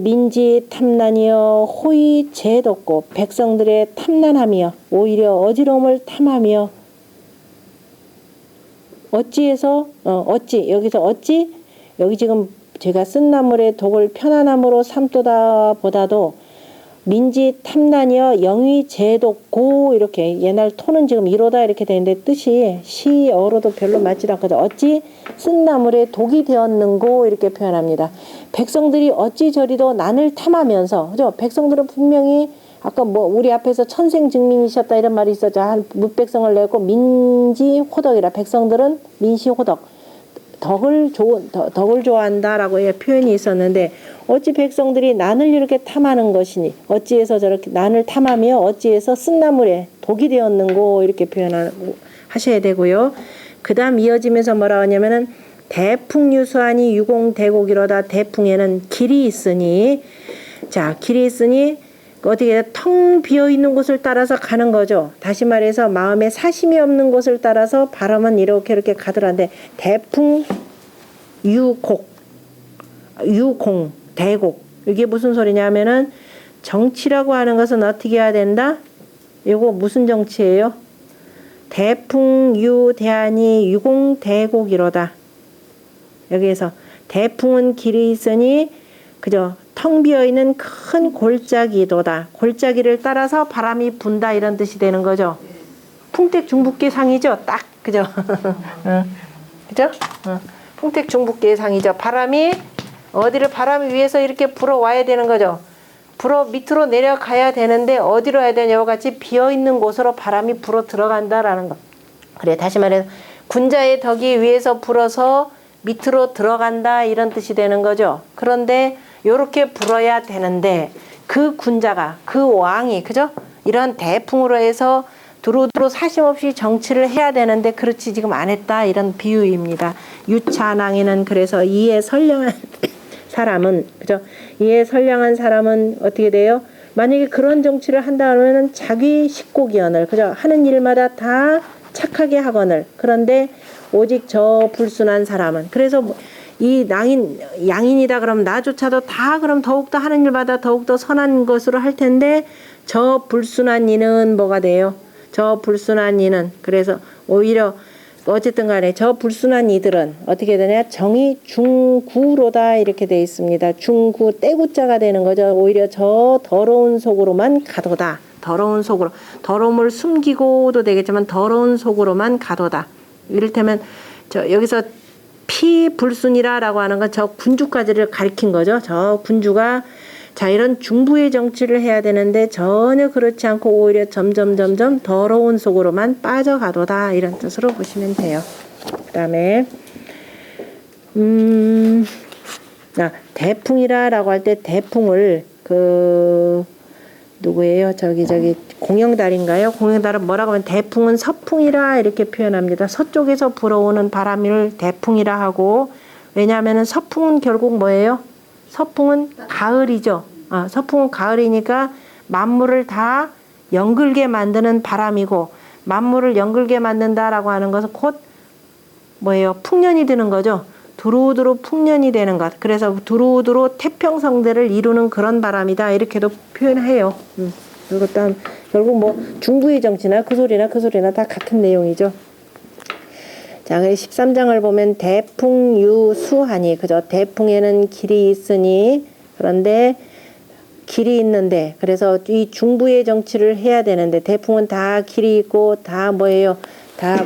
민지 탐난이여 호의 죄독고 백성들의 탐난함이여 오히려 어지러움을 탐하며 어찌해서 어찌 여기서 어찌 여기 지금 제가 쓴 나물의 독을 편안함으로 삼도다 보다도 민지 탐난이여 영위 제독고 이렇게 옛날 톤은 지금 이로다 이렇게 되는데 뜻이 시어로도 별로 맞지도 않거든. 어찌 쓴 나물에 독이 되었는고 이렇게 표현합니다. 백성들이 어찌 저리도 난을 탐하면서 그죠? 백성들은 분명히 아까 뭐 우리 앞에서 천생증민이셨다 이런 말이 있었죠. 한 뭇백성을 내고 민지호덕이라 백성들은 민시호덕 덕을 좋아한다라고 표현이 있었는데 어찌 백성들이 난을 이렇게 탐하는 것이니 어찌해서 저렇게 난을 탐하며 어찌해서 쓴 나물에 독이 되었는고 이렇게 표현하셔야 되고요. 그 다음 이어지면서 뭐라 하냐면은 대풍유수하니 유공대곡이로다. 대풍에는 길이 있으니 자 길이 있으니 어떻게 텅 비어있는 곳을 따라서 가는 거죠. 다시 말해서 마음에 사심이 없는 곳을 따라서 바람은 이렇게 가더란데 대풍 유공 대곡 이게 무슨 소리냐면은 정치라고 하는 것은 어떻게 해야 된다? 이거 무슨 정치예요? 대풍 대하니 유공 대곡이로다. 여기에서 대풍은 길이 있으니 그죠? 텅 비어있는 큰 골짜기도다. 골짜기를 따라서 바람이 분다 이런 뜻이 되는 거죠. 풍택중북계상이죠. 딱 그죠? 그죠? 풍택중북계상이죠. 바람이 바람이 위에서 이렇게 불어와야 되는 거죠. 불어 밑으로 내려가야 되는데 어디로 해야 되냐와 같이 비어있는 곳으로 바람이 불어 들어간다라는 거. 그래 다시 말해서 군자의 덕이 위에서 불어서 밑으로 들어간다 이런 뜻이 되는 거죠. 그런데 요렇게 불어야 되는데 그 군자가 그 왕이 그죠? 이런 대풍으로 해서 두루두루 사심없이 정치를 해야 되는데 그렇지 지금 안 했다 이런 비유입니다. 유차낭에는 그래서 이에 선량한 사람은 그죠? 이에 선량한 사람은 어떻게 돼요? 만약에 그런 정치를 한다 하면은 자기 식고기언을 그죠? 하는 일마다 다 착하게 하거늘 그런데 오직 저 불순한 사람은 그래서 이 양인이다 그러면 나조차도 다 그럼 더욱더 하는 일마다 더욱더 선한 것으로 할 텐데 저 불순한 이는 뭐가 돼요? 저 불순한 이는 그래서 오히려 어쨌든 간에 저 불순한 이들은 어떻게 되냐? 정이 중구로다 이렇게 되어 있습니다. 중구 떼구자가 되는 거죠. 오히려 저 더러운 속으로만 가도다. 더러운 속으로 더러움을 숨기고도 되겠지만 더러운 속으로만 가도다. 이를테면 여기서 피불순이라고 하는 건 저 군주까지를 가리킨 거죠. 저 군주가 자 이런 중부의 정치를 해야 되는데 전혀 그렇지 않고 오히려 점점 더러운 속으로만 빠져가도다 이런 뜻으로 보시면 돼요. 그 다음에 대풍이라고 할 때 대풍을 누구예요? 저기 공영달인가요? 공영달은 뭐라고 하면 대풍은 서풍이라 이렇게 표현합니다. 서쪽에서 불어오는 바람을 대풍이라 하고 왜냐하면 서풍은 결국 뭐예요? 서풍은 가을이죠. 서풍은 가을이니까 만물을 다 연글게 만드는 바람이고 만물을 연글게 만든다라고 하는 것은 곧 뭐예요? 풍년이 되는 거죠. 두루두루 풍년이 되는 것. 그래서 두루두루 태평성대를 이루는 그런 바람이다. 이렇게도 표현해요. 그리고 또 결국 뭐 중부의 정치나 그 소리나 다 같은 내용이죠. 자, 13장을 보면 대풍유수하니 그죠? 대풍에는 길이 있으니 그런데 길이 있는데 그래서 이 중부의 정치를 해야 되는데 대풍은 다 길이 있고 다 뭐예요? 다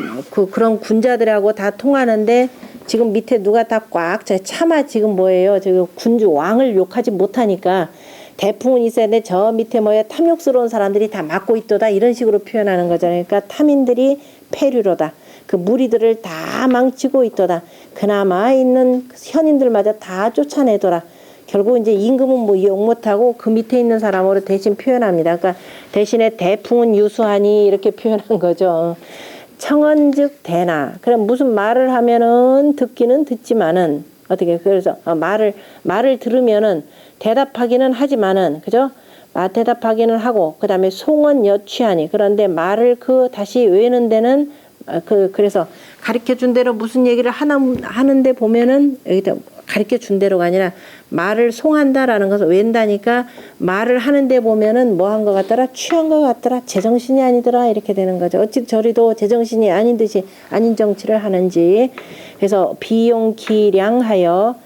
그런 군자들하고 다 통하는데 지금 밑에 누가 다 꽉 차마 지금 뭐예요? 지금 군주 왕을 욕하지 못하니까 대풍은 있어야 돼. 저 밑에 뭐야? 탐욕스러운 사람들이 다 막고 있도다. 이런 식으로 표현하는 거잖아요. 그러니까 탐인들이 패류로다. 그 무리들을 다 망치고 있도다. 그나마 있는 현인들마저 다 쫓아내더라. 결국 이제 임금은 뭐 욕 못하고 그 밑에 있는 사람으로 대신 표현합니다. 그러니까 대신에 대풍은 유수하니 이렇게 표현한 거죠. 청언즉 대나. 그럼 무슨 말을 하면은 듣기는 듣지만은 어떻게 그래서 말을 들으면은 대답하기는 하지만은 그죠? 대답하기는 하고 그 다음에 송은 여취하니 그런데 말을 다시 외는 데는 그래서 가르쳐 준 대로 무슨 얘기를 하는데 보면은 여기다 가르쳐 준 대로가 아니라 말을 송한다라는 것을 웬다니까 말을 하는데 보면은 뭐 한 것 같더라? 취한 것 같더라? 제정신이 아니더라? 이렇게 되는 거죠. 어찌 저리도 제정신이 아닌 듯이 아닌 정치를 하는지. 그래서 비용기량하여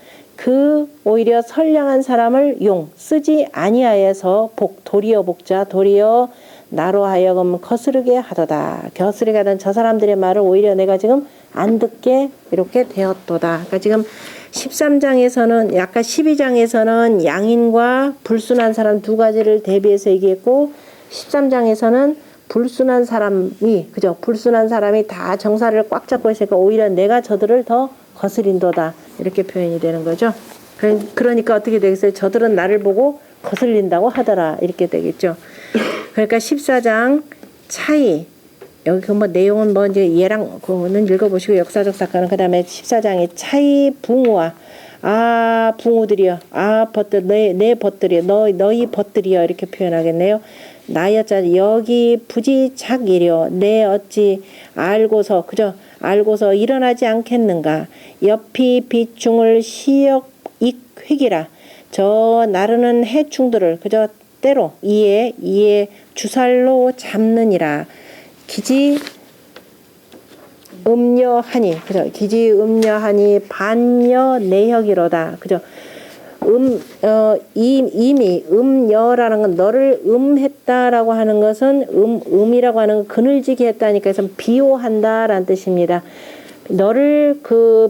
오히려 선량한 사람을 쓰지 아니하여서 도리어 복자 도리어 나로 하여금 거스르게 하도다. 거스르게 하던 저 사람들의 말을 오히려 내가 지금 안 듣게 이렇게 되었도다. 그러니까 지금 13장에서는 약간 12장에서는 양인과 불순한 사람 두 가지를 대비해서 얘기했고 13장에서는 불순한 사람이 불순한 사람이 다 정사를 꽉 잡고 있으니까 오히려 내가 저들을 더 거스린도다. 이렇게 표현이 되는 거죠. 그러니까 어떻게 되겠어요? 저들은 나를 보고 거슬린다고 하더라. 이렇게 되겠죠. 그러니까 14장 차이 여기 뭐 내용은 뭐 이제 얘랑 그거는 읽어보시고 역사적 사건은 그 다음에 14장의 차이 붕우와 붕우들이여 벗들 내 벗들이여 너희 벗들이여 이렇게 표현하겠네요. 나여자 여기 부지작이려 내 어찌 알고서 알고서 일어나지 않겠는가 옆이 비충을 시역 익획이라 저 나르는 해충들을 때로 이에 주살로 잡느니라 기지 음녀하니 기지 음녀하니 반녀 내혁이로다 이미 음녀라는 건 너를 음했다라고 하는 것은 음이라고 하는 건 그늘지게 했다니까 해서 비호한다라는 뜻입니다. 너를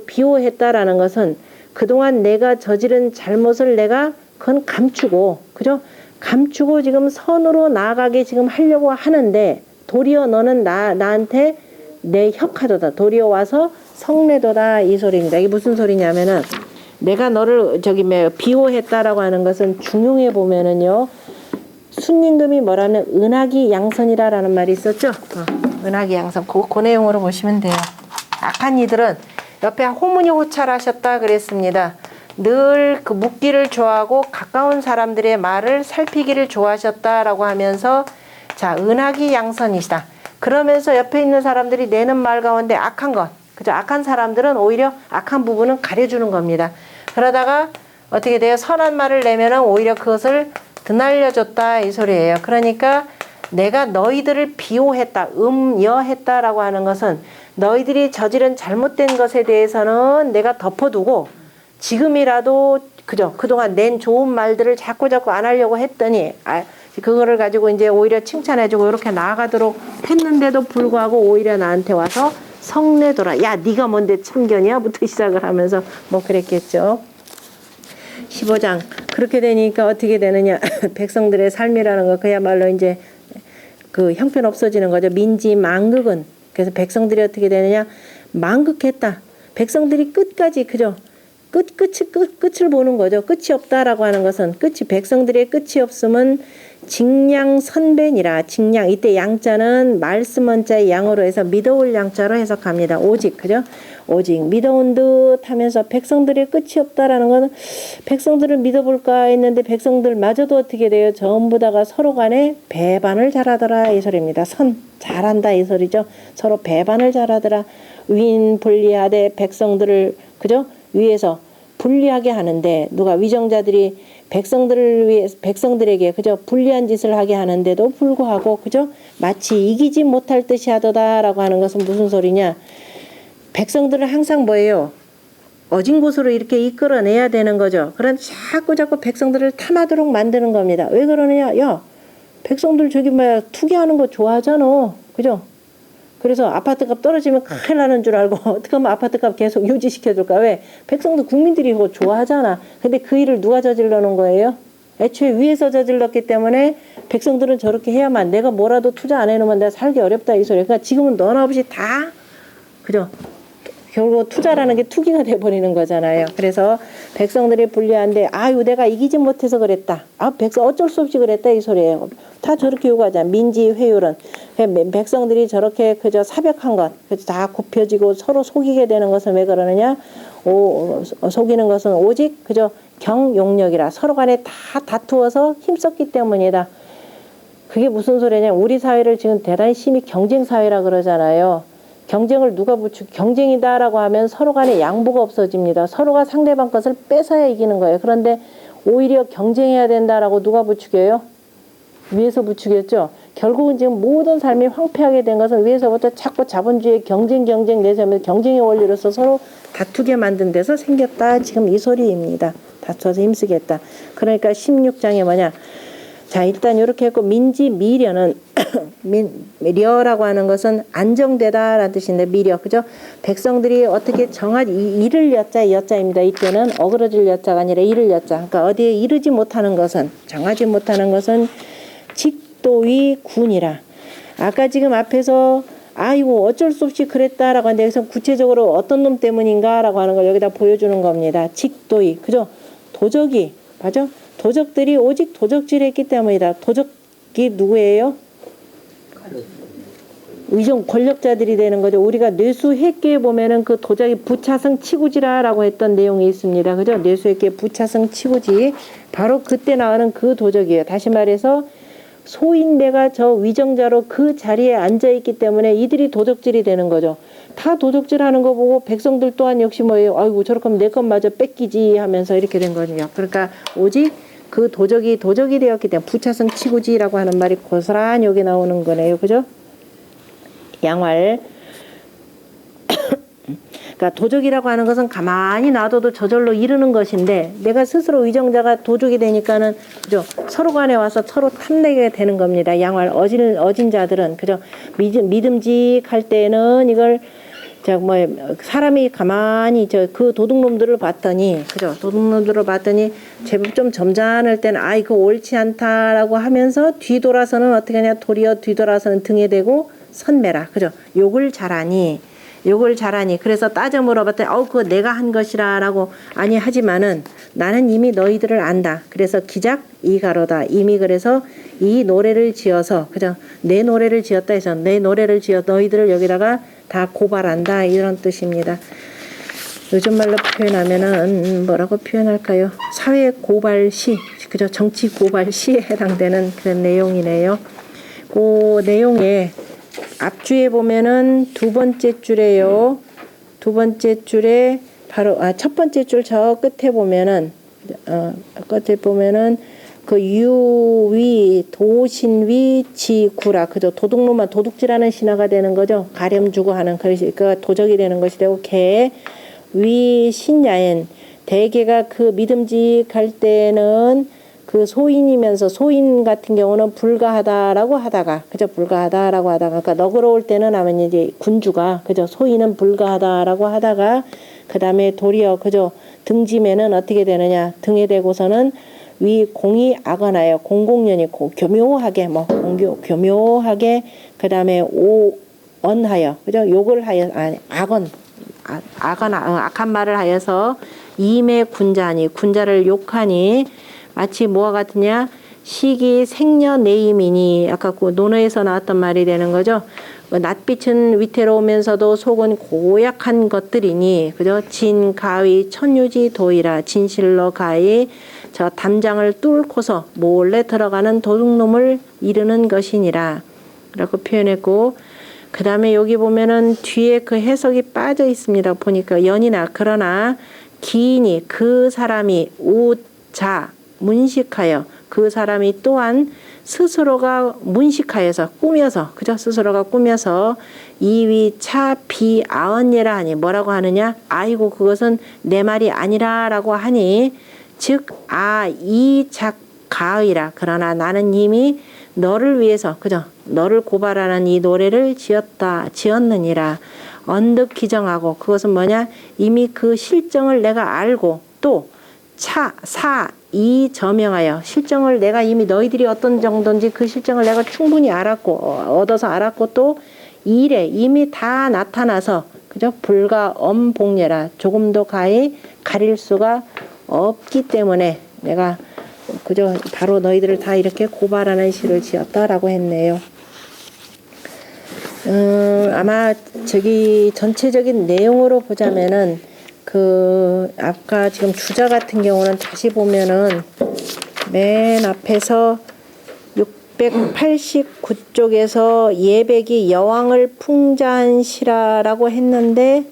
비호했다라는 것은 그동안 내가 저지른 잘못을 내가 그건 감추고 감추고 지금 선으로 나아가게 지금 하려고 하는데 도리어 너는 나한테 내 혁하도다. 도리어 와서 성내도다 이 소리입니다. 이게 무슨 소리냐면은 내가 너를 비호했다라고 하는 것은 중용해 보면은요. 순임금이 뭐라면 은하기 양선이라라는 말이 있었죠. 은하기 양선 그 내용으로 보시면 돼요. 악한 이들은 옆에 호문이 호찰하셨다 그랬습니다. 늘 묻기를 좋아하고 가까운 사람들의 말을 살피기를 좋아하셨다라고 하면서 은하기 양선이시다. 그러면서 옆에 있는 사람들이 내는 말 가운데 악한 것 악한 사람들은 오히려 악한 부분은 가려주는 겁니다. 그러다가 어떻게 돼요? 선한 말을 내면은 오히려 그것을 드날려줬다 이 소리예요. 그러니까 내가 너희들을 비호했다, 음여했다라고 하는 것은 너희들이 저지른 잘못된 것에 대해서는 내가 덮어두고 지금이라도 그동안 낸 좋은 말들을 자꾸 안 하려고 했더니 그거를 가지고 이제 오히려 칭찬해주고 이렇게 나아가도록 했는데도 불구하고 오히려 나한테 와서 성내더라. 야, 네가 뭔데 참견이야? 부터 시작을 하면서 뭐 그랬겠죠. 15장. 그렇게 되니까 어떻게 되느냐. 백성들의 삶이라는 거 그야말로 이제 형편 없어지는 거죠. 민지 망극은. 그래서 백성들이 어떻게 되느냐. 망극했다. 백성들이 끝까지 끝을 보는 거죠. 끝이 없다라고 하는 것은 백성들의 끝이 없으면 직량 선배니라. 직량 이때 양자는 말씀 원자의 양으로 해서 믿어올 양자로 해석합니다. 오직 오직 믿어온 듯 하면서 백성들의 끝이 없다라는 것은 백성들을 믿어볼까 했는데 백성들마저도 어떻게 돼요? 전부 다가 서로 간에 배반을 잘하더라 이 소리입니다. 잘한다 이 소리죠. 서로 배반을 잘하더라. 위인 분리하되 백성들을 위에서 불리하게 하는데 누가 위정자들이 백성들에게 불리한 짓을 하게 하는데도 불구하고 마치 이기지 못할 듯이 하도다라고 하는 것은 무슨 소리냐? 백성들은 항상 뭐예요? 어진 곳으로 이렇게 이끌어내야 되는 거죠. 그런 자꾸 백성들을 탐하도록 만드는 겁니다. 왜 그러느냐? 야, 백성들 투기하는 거 좋아하잖아. 그래서 아파트값 떨어지면 큰일 나는 줄 알고 어떻게 하면 아파트값 계속 유지시켜줄까? 왜? 백성들 국민들이 그거 좋아하잖아. 근데 그 일을 누가 저질러 놓은 거예요? 애초에 위에서 저질렀기 때문에 백성들은 저렇게 해야만 내가 뭐라도 투자 안 해놓으면 내가 살기 어렵다 이 소리. 그러니까 지금은 너나 없이 다 결국 투자라는 게 투기가 돼버리는 거잖아요. 그래서 백성들이 불리한데 아유 내가 이기지 못해서 그랬다. 아 백성 어쩔 수 없이 그랬다 이 소리예요. 다 저렇게 요구하잖아. 민지 회율은 백성들이 저렇게 그저 사벽한 것, 다 굽혀지고 서로 속이게 되는 것은 왜 그러느냐? 속이는 것은 오직 그저 경용력이라 서로 간에 다 다투어서 힘썼기 때문이다. 그게 무슨 소리냐? 우리 사회를 지금 대단히 심히 경쟁 사회라 그러잖아요. 경쟁을 누가 경쟁이다라고 하면 서로 간에 양보가 없어집니다. 서로가 상대방 것을 뺏어야 이기는 거예요. 그런데 오히려 경쟁해야 된다라고 누가 부추겨요? 위에서 부추겼죠. 결국은 지금 모든 삶이 황폐하게 된 것은 위에서부터 자꾸 자본주의 경쟁 내세우면서 경쟁의 원리로서 서로 다투게 만든 데서 생겼다. 지금 이 소리입니다. 다투어서 힘쓰겠다. 그러니까 16장에 뭐냐? 자 일단 이렇게 했고 민지 미려는 미려라고 하는 것은 안정되다라는 뜻인데 미려 그죠? 백성들이 어떻게 이를 여자입니다. 이때는 어그러질 여자가 아니라 이를 여자. 그러니까 어디에 이르지 못하는 것은 정하지 못하는 것은 직도의 군이라. 아까 지금 앞에서 아이고 어쩔 수 없이 그랬다라고 하는데 여기서 구체적으로 어떤 놈 때문인가라고 하는 걸 여기다 보여주는 겁니다. 직도의 그죠? 도적이 맞아? 도적들이 오직 도적질했기 때문이다. 도적이 누구예요? 의정 권력자들이 되는 거죠. 우리가 뇌수획기에 보면은 그 도적이 부차성 치구지라라고 했던 내용이 있습니다. 그죠? 뇌수획기의 부차성 치구지. 바로 그때 나오는 그 도적이에요. 다시 말해서 소인배가 저 위정자로 그 자리에 앉아있기 때문에 이들이 도적질이 되는 거죠. 다 도적질하는 거 보고 백성들 또한 역시 뭐예요? 아이고 저렇게 하면 내 것마저 뺏기지 하면서 이렇게 된 거죠. 그러니까 오직 그 도적이 되었기 때문에 부차성 치구지라고 하는 말이 고스란히 여기 나오는 거네요. 그죠? 양활. 그러니까 도적이라고 하는 것은 가만히 놔둬도 저절로 이르는 것인데 내가 스스로 위정자가 도적이 되니까는 그죠? 서로 간에 와서 서로 탐내게 되는 겁니다. 양활 어진 자들은 그죠? 믿음직할 때는 이걸 사람이 가만히 그 도둑놈들을 봤더니 그죠? 도둑놈들을 봤더니 제법 좀 점잖을 때는 아이 그거 옳지 않다라고 하면서 뒤돌아서는 어떻게 하냐? 도리어 뒤돌아서는 등에 대고 선매라 그죠? 욕을 잘하니 그래서 따져 물어봤더니 그거 내가 한 것이라라고 아니 하지만은 나는 이미 너희들을 안다. 그래서 기작 이가로다. 이미 그래서 이 노래를 지어서 그죠? 내 노래를 지었다 해서 내 노래를 지어 너희들을 여기다가 다 고발한다 이런 뜻입니다. 요즘 말로 표현하면은 뭐라고 표현할까요? 사회 고발 시 그죠? 정치 고발 시에 해당되는 그런 내용이네요. 그 내용에 앞줄에 보면은 두 번째 줄에요. 두 번째 줄에 바로 첫 번째 줄 저 끝에 보면은 그 유위 도신위 지구라 그죠? 도둑놈만 도둑질하는 신화가 되는 거죠. 가렴 주고 하는 그러니까 도적이 되는 것이 되고 개위 신야엔 대개가 그 믿음직할 때는 그 소인이면서 소인 같은 경우는 불가하다라고 하다가 그죠? 불가하다라고 하다가 그러니까 너그러울 때는 하면 이제 군주가 그죠? 소인은 불가하다라고 하다가 그다음에 도리어 그죠? 등짐에는 어떻게 되느냐? 등에 대고서는 위 공이 악언하여 공공연히 교묘하게 교묘하게 그다음에 오언하여 그죠? 욕을 하여 악한 말을 하여서 임의 군자니 군자를 욕하니 마치 뭐와 같으냐? 시기 생녀내임이니 아까 그 논어에서 나왔던 말이 되는 거죠. 낯빛은 위태로우면서도 속은 고약한 것들이니 그죠? 진 가위 천유지 도이라 진실로 가히 저 담장을 뚫고서 몰래 들어가는 도둑놈을 이르는 것이니라 라고 표현했고 그 다음에 여기 보면은 뒤에 그 해석이 빠져 있습니다. 보니까 연이나 그러나 기인이 그 사람이 우자 문식하여 그 사람이 또한 스스로가 문식하여서 꾸며서 그죠? 스스로가 꾸며서 이위 차 비아언예라 하니 뭐라고 하느냐? 아이고 그것은 내 말이 아니라라고 하니 즉 이 작가의라 그러나 나는 이미 너를 위해서 그죠? 너를 고발하는 이 노래를 지었느니라 언뜻 기정하고 그것은 뭐냐? 이미 그 실정을 내가 알고 또 이 저명하여 실정을 내가 이미 너희들이 어떤 정도인지 그 실정을 내가 충분히 얻어서 알았고 또 일에 이미 다 나타나서 그죠? 불가 엄복례라. 조금도 가릴 수가 없기 때문에 내가 그죠? 바로 너희들을 다 이렇게 고발하는 시를 지었다라고 했네요. 아마 저기 전체적인 내용으로 보자면은 그 아까 지금 주자 같은 경우는 다시 보면은 맨 앞에서 689쪽에서 예백이 여왕을 풍자한 시라라고 했는데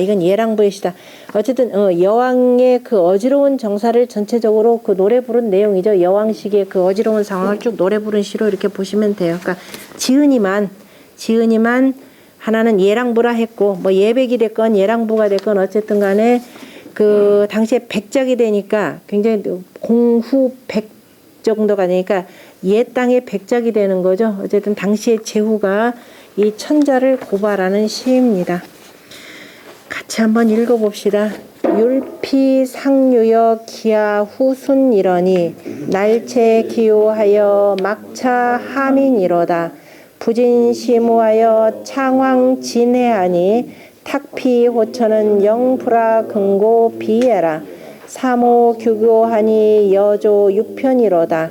이건 예랑부의 시다. 어쨌든 여왕의 그 어지러운 정사를 전체적으로 그 노래 부른 내용이죠. 여왕식의 그 어지러운 상황을 쭉 노래 부른 시로 이렇게 보시면 돼요. 그러니까 지은이만 하나는 예랑부라 했고 뭐 예백이 됐건 예랑부가 됐건 어쨌든 간에 그 당시에 백작이 되니까 굉장히 공후 백 정도가 되니까 옛 땅의 백작이 되는 거죠. 어쨌든 당시의 제후가 이 천자를 고발하는 시입니다. 같이 한번 읽어봅시다. 율피 상유여 기하 후순 이러니 날체 기요하여 막차 하민이로다. 부진시무하여 창왕 진해하니 탁피 호천은 영불하 근고 비해라. 사모 규교하니 여조 육편이로다.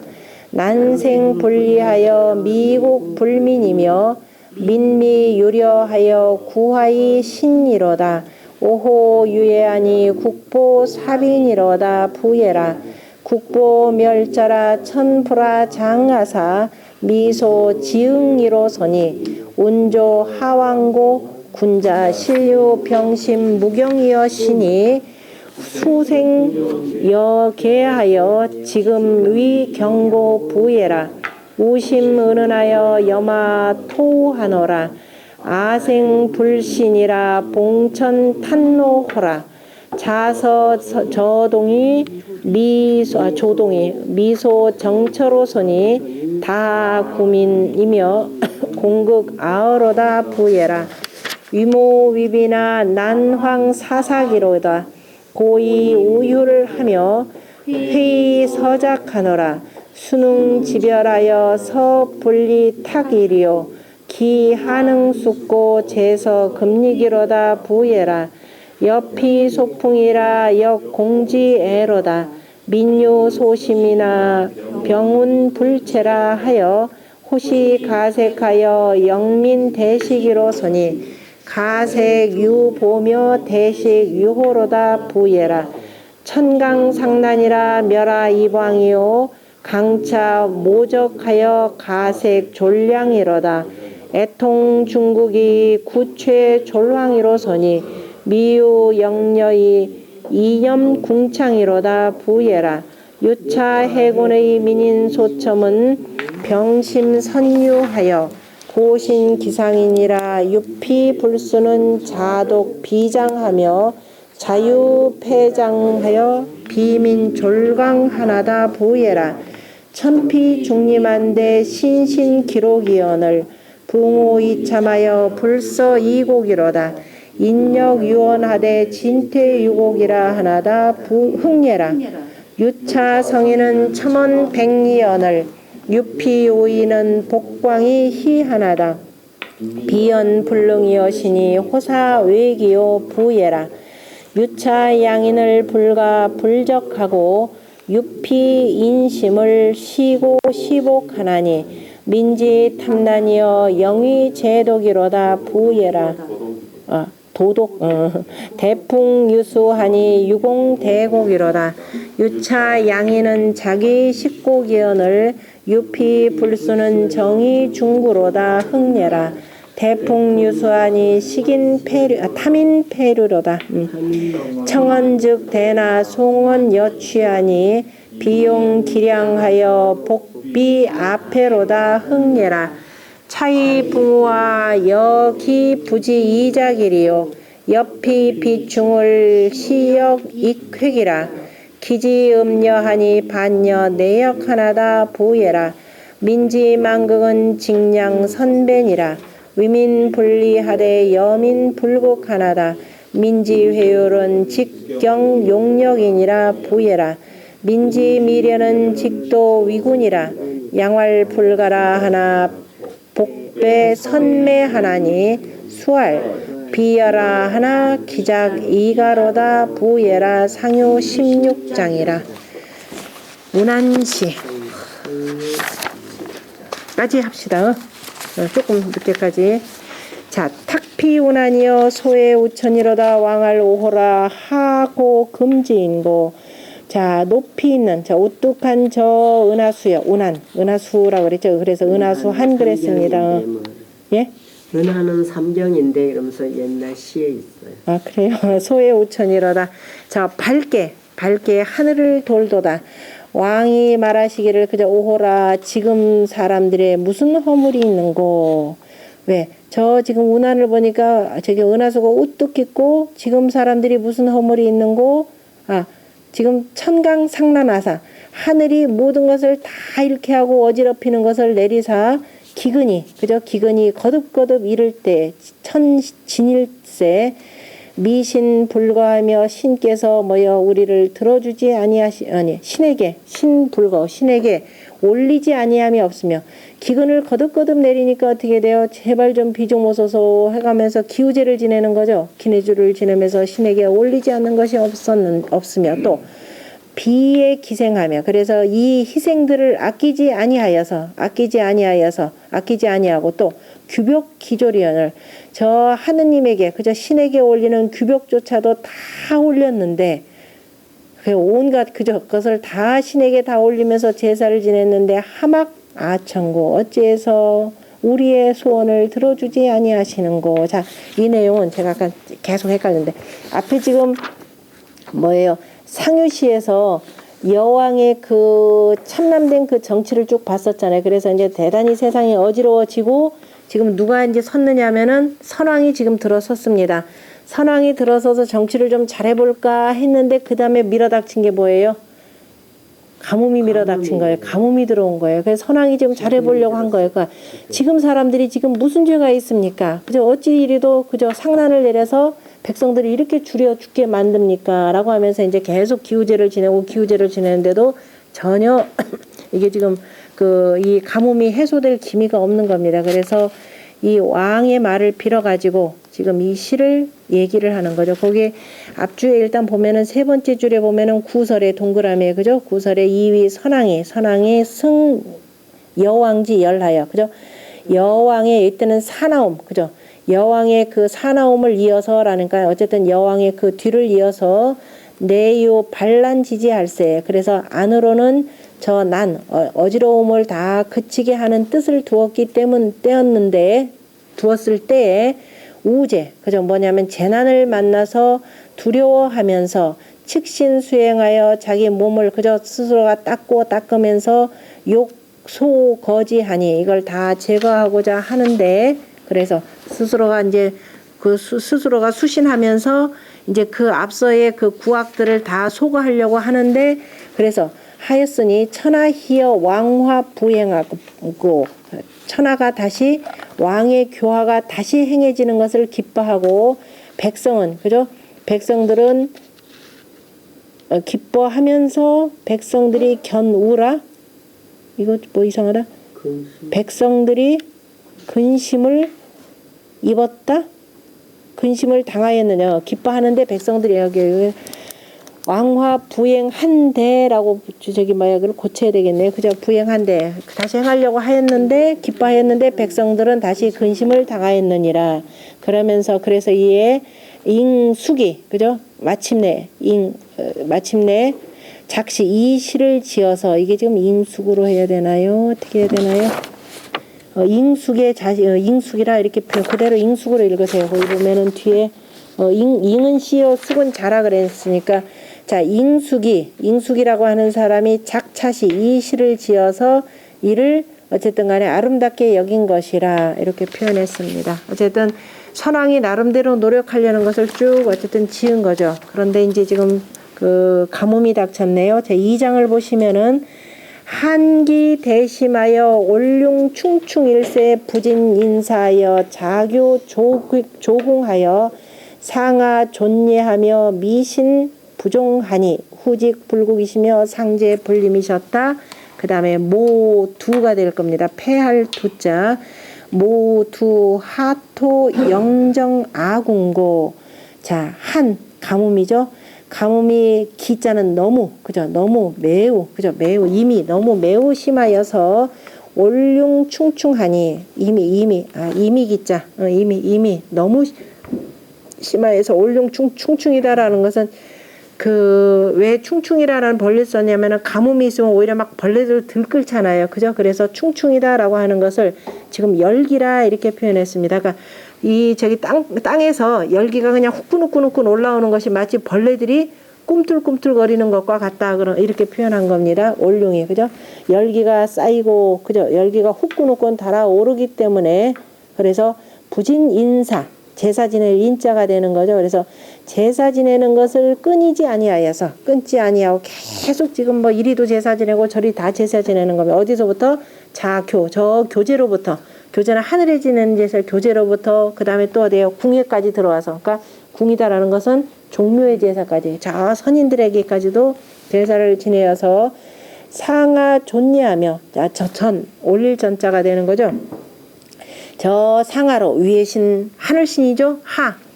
난생 분리하여 미국 불민이며 민미 유려하여 구하이 신이로다. 오호 유예하니 국보 사빈이로다. 부예라. 국보 멸자라 천불하 장하사 미소 지응이로서니 운조 하왕고 군자 신류 병심 무경이여 신이 수생 여계하여 지금 위 경고 부예라. 우심 은은하여 여마 토하노라. 아생 불신이라 봉천 탄노호라. 자서 저동이 조동이 미소 정처로서니 다 구민이며 공극 아어로다 부예라. 위모위비나 난황 사사기로다. 고이 우유를 하며 회의 서작하노라. 수능 지별하여 서분리 탁이리요. 기 하능 숫고 제서 금리기로다 부예라. 옆이 소풍이라 역공지애로다. 민요 소심이나 병운 불체라 하여 호시 가색하여 영민 대식이로서니 가색 유보며 대식 유호로다 부예라. 천강상난이라 멸하 이방이요 강차 모적하여 가색 졸량이로다. 애통 중국이 구최 졸황이로서니 미유 영녀이 이념 궁창이로다 부예라. 유차 해군의 민인 소첨은 병심 선유하여 고신 기상이니라. 유피 불수는 자독 비장하며 자유패장하여 비민 졸강하나다 부예라. 천피 중림한데 신신 기록이언을 붕호 이참하여 불서 이곡이로다. 인력 유언하되 진퇴 유곡이라 하나다 흥예라. 유차 성인은 첨언 백리언을 유피 오이는 복광이 희하나다. 비연 불능이 여신이 호사 외기요 부예라. 유차 양인을 불가 불적하고 유피 인심을 시고 시복하나니 민지 탐난이여 영위 제독이로다 부예라. 도독 대풍 유수하니 유공대곡이로다. 유차 양인은 자기 식고기언을 유피 불수는 정의 중구로다 흥례라. 대풍 유수하니 식인 탐인 폐류로다. 청언즉 대나 송언 여취하니 비용 기량하여 복비 앞에로다 흥례라. 차이 부와 여기 부지 이작이리요. 옆이 비충을 시역 익획이라. 기지 음녀하니 반여 내역 하나다 부예라. 민지 만극은 직량 선변이라. 위민 분리하되 여민 불국 하나다. 민지 회율은 직경 용력이니라 부예라. 민지 미련은 직도 위군이라. 양활 불가라 하나 복배 선매 하나니 수할 비여라 하나 기작 이가로다 부예라 상요 16장이라. 운한시 까지 합시다. 조금 늦게까지. 자, 탁피운하니여 소의 우천이로다 왕할 오호라 하고 금지인고. 자, 높이 있는 자 우뚝한 저 은하수요. 은하수라고 그랬죠. 그래서 은하수 한 그랬습니다. 예? 은하는 삼정인데 이러면서 옛날 시에 있어요. 아, 그래요? 소의 우천이로다. 자, 밝게 하늘을 돌도다. 왕이 말하시기를 그저 오호라 지금 사람들의 무슨 허물이 있는고. 왜? 저 지금 운하를 보니까 저기 은하수가 우뚝 있고 지금 사람들이 무슨 허물이 있는고. 아, 지금 천강상란하사 하늘이 모든 것을 다 이렇게 하고 어지럽히는 것을 내리사 기근이 그저 기근이 거듭거듭 이를 때 천진일세 미신 불거하며 신께서 뭐여 우리를 들어주지 신에게 올리지 아니함이 없으며 기근을 거듭거듭 내리니까 어떻게 돼요? 제발 좀 비 좀 오소서 해가면서 기우제를 지내는 거죠. 기내주를 지내면서 신에게 올리지 않는 것이 없으며 또 비에 기생하며 그래서 이 희생들을 아끼지 아니하고 또 규벽 기조리언을 저 하느님에게 그저 신에게 올리는 규벽조차도 다 올렸는데 온갖 그것을 다 신에게 다 올리면서 제사를 지냈는데 하막 아천고 어찌해서 우리의 소원을 들어주지 아니하시는고. 자, 이 내용은 제가 아까 계속 헷갈렸는데 앞에 지금 뭐예요? 상유시에서 여왕의 그 참남된 그 정치를 쭉 봤었잖아요. 그래서 이제 대단히 세상이 어지러워지고 지금 누가 이제 섰느냐 하면은 선왕이 지금 들어섰습니다. 선왕이 들어서서 정치를 좀 잘해볼까 했는데 그 다음에 밀어닥친 게 뭐예요? 가뭄이 밀어닥친 거예요. 가뭄이 들어온 거예요. 그래서 선왕이 지금 잘해보려고 한 거예요. 그러니까 지금 사람들이 지금 무슨 죄가 있습니까? 그저 어찌 이리도 그저 상난을 내려서 백성들이 이렇게 줄여 죽게 만듭니까? 라고 하면서 이제 계속 기우제를 지내는데도 전혀 이게 지금 이 가뭄이 해소될 기미가 없는 겁니다. 그래서 이 왕의 말을 빌어가지고 지금 이 시를 얘기를 하는 거죠. 거기 앞줄에 일단 보면은 세 번째 줄에 보면은 구설의 동그라미에 그죠? 구설의 2위 선왕이 승 여왕지 열하여 그죠? 여왕의 이때는 사나움 그죠? 여왕의 그 사나움을 이어서라니까 어쨌든 여왕의 그 뒤를 이어서 내요 반란지지할세. 그래서 안으로는 저 어지러움을 다 그치게 하는 뜻을 두었을 때에 우제 그죠? 뭐냐면 재난을 만나서 두려워하면서 칙신 수행하여 자기 몸을 그저 스스로가 닦으면서 욕소거지하니 이걸 다 제거하고자 하는데 그래서 스스로가 수신하면서 이제 그 앞서의 그 구악들을 다 소거하려고 하는데 그래서 하였으니 천하희여 왕화 부행하고 천하가 다시 왕의 교화가 다시 행해지는 것을 기뻐하고 백성은 그죠? 백성들은 기뻐하면서 백성들이 견우라 이거 뭐 이상하다. 백성들이 근심을 입었다. 근심을 당하였느냐. 기뻐하는데 백성들이 여기 왕화 부행한대라고 저기 그걸 고쳐야 되겠네요. 그죠? 부행한대 다시 행하려고 하였는데 기뻐하였는데 백성들은 다시 근심을 당하였느니라. 그러면서 그래서 이에 잉숙이 그죠? 마침내 작시 이 시를 지어서 이게 지금 잉숙으로 해야 되나요? 어떻게 해야 되나요? 잉숙이라 이렇게 그대로 잉숙으로 읽으세요. 거기 보면은 뒤에 잉은 씨요 숙은 자라 그랬으니까 자 잉숙이라고 하는 사람이 작차시 이 시를 지어서 이를 어쨌든 간에 아름답게 여긴 것이라 이렇게 표현했습니다. 어쨌든 선왕이 나름대로 노력하려는 것을 쭉 어쨌든 지은 거죠. 그런데 이제 지금 그 가뭄이 닥쳤네요. 제 2장을 보시면은 한기 대심하여 올룡 충충일세 부진 인사하여 자교 조궁하여 상하 존예하며 미신 부종하니 후직 불국이시며 상제 불림이셨다. 그 다음에 모두가 될 겁니다. 패할 두자 모두 하토 영정 아궁고. 자, 한 가뭄이죠. 가뭄이 기자는 너무, 그죠? 너무 매우, 그죠? 매우 이미 너무 매우 심하여서 올륭 충충하니 이미 기자 이미 너무 심하여서 올륭 충충이다라는 것은 그 왜 충충이라는 벌레를 썼냐면은 가뭄이 있으면 오히려 막 벌레들 들끓잖아요. 그죠? 그래서 충충이다라고 하는 것을 지금 열기라 이렇게 표현했습니다. 그러니까 이 저기 땅에서 열기가 그냥 후끈후끈 올라오는 것이 마치 벌레들이 꿈틀꿈틀거리는 것과 같다. 그런 이렇게 표현한 겁니다. 올룡이 그죠? 열기가 쌓이고 그죠? 열기가 후끈후끈 달아오르기 때문에 그래서 부진인사 제사 지낼 인자가 되는 거죠. 그래서 제사 지내는 것을 끊지 아니하고 계속 지금 뭐 이리도 제사 지내고 저리 다 제사 지내는 겁니다. 어디서부터? 저 교제로부터. 교제는 하늘에 지내는 제사 교제로부터 그 다음에 또 어디에요? 궁예까지 들어와서. 그러니까 궁이다라는 것은 종묘의 제사까지 저 선인들에게까지도 제사를 지내어서 상하 존예하며 올릴 전자가 되는 거죠. 저 상하로 위에 신 하늘신이죠.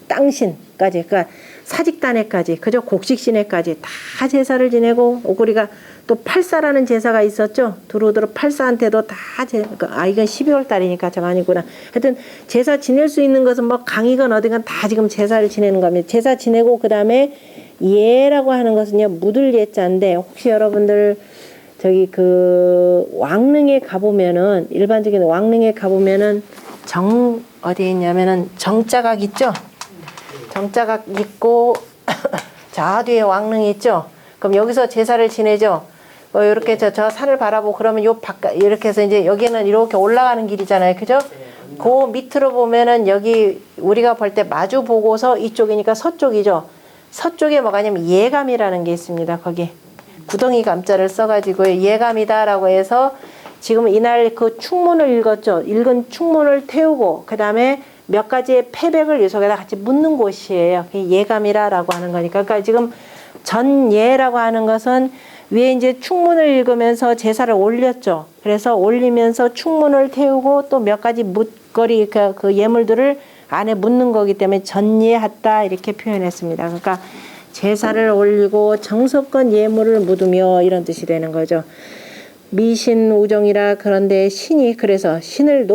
땅신까지 그러니까 사직단에까지 그저 곡식신에까지 다 제사를 지내고 우리가 또 팔사라는 제사가 있었죠. 두루두루 팔사한테도 다 이건 12월 달이니까 저 아니구나. 하여튼 제사 지낼 수 있는 것은 뭐 강이건 어디건 다 지금 제사를 지내는 겁니다. 제사 지내고 그 다음에 예라고 하는 것은요 묻을 예자인데 혹시 여러분들 저기 그 왕릉에 가보면은 일반적인 왕릉에 가보면은 어디에 있냐면은 정자각 있죠. 정자각 있고 저 뒤에 왕릉이 있죠. 그럼 여기서 제사를 지내죠. 이렇게 저 산을 바라보고 그러면 요 바깥 이렇게 해서 이제 여기는 이렇게 올라가는 길이잖아요. 그죠? 그 밑으로 보면은 여기 우리가 볼 때 마주 보고서 이쪽이니까 서쪽이죠. 서쪽에 뭐가 냐면 예감이라는 게 있습니다. 거기 구덩이 감자를 써가지고 예감이다라고 해서 지금 이날 그 충문을 읽은 충문을 태우고 그 다음에 몇 가지의 패백을 이 속에다 같이 묻는 곳이에요. 예감이라고 하는 거니까. 그러니까 지금 전예라고 하는 것은 위에 이제 충문을 읽으면서 제사를 올렸죠. 그래서 올리면서 충문을 태우고 또 몇 가지 묻거리 그 예물들을 안에 묻는 거기 때문에 전예했다 이렇게 표현했습니다. 그러니까 제사를 올리고 정석권 예물을 묻으며 이런 뜻이 되는 거죠. 미신우정이라 그런데 신이 그래서 신을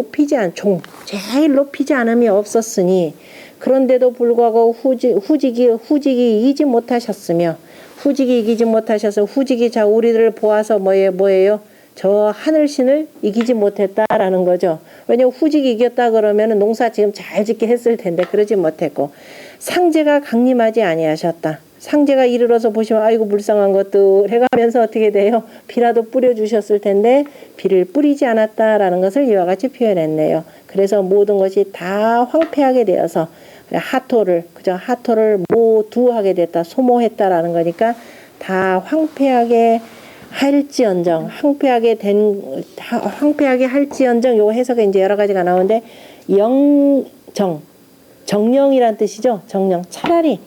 제일 높이지 않음이 없었으니 그런데도 불구하고 후직이 이기지 못하셨으며 후직이 자 우리들을 보아서 뭐예요? 저 하늘신을 이기지 못했다라는 거죠. 왜냐면 후직이 이겼다 그러면 농사 지금 잘 짓게 했을 텐데 그러지 못했고 상제가 강림하지 아니하셨다. 상제가 이르러서 보시면 아이고 불쌍한 것들 해가면서 어떻게 돼요? 비라도 뿌려주셨을 텐데 비를 뿌리지 않았다라는 것을 이와 같이 표현했네요. 그래서 모든 것이 다 황폐하게 되어서 하토를 모두 하게 됐다. 소모했다라는 거니까 다 황폐하게 황폐하게 할지언정 요 해석에 이제 여러 가지가 나오는데 정령이란 뜻이죠. 정령 차라리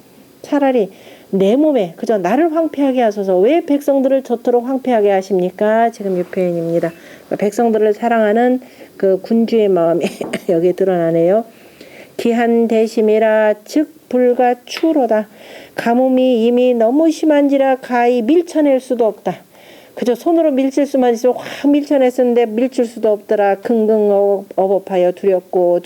내 몸에 나를 황폐하게 하소서. 왜 백성들을 저토록 황폐하게 하십니까? 지금 이 표현입니다. 백성들을 사랑하는 그 군주의 마음이 여기에 드러나네요. 기한 대심이라 즉 불가 추로다. 가뭄이 이미 너무 심한지라 가히 밀쳐낼 수도 없다. 그저 손으로 밀칠 수만 있으면 확 밀쳐냈었는데 밀칠 수도 없더라. 긍긍 어법하여 두렵고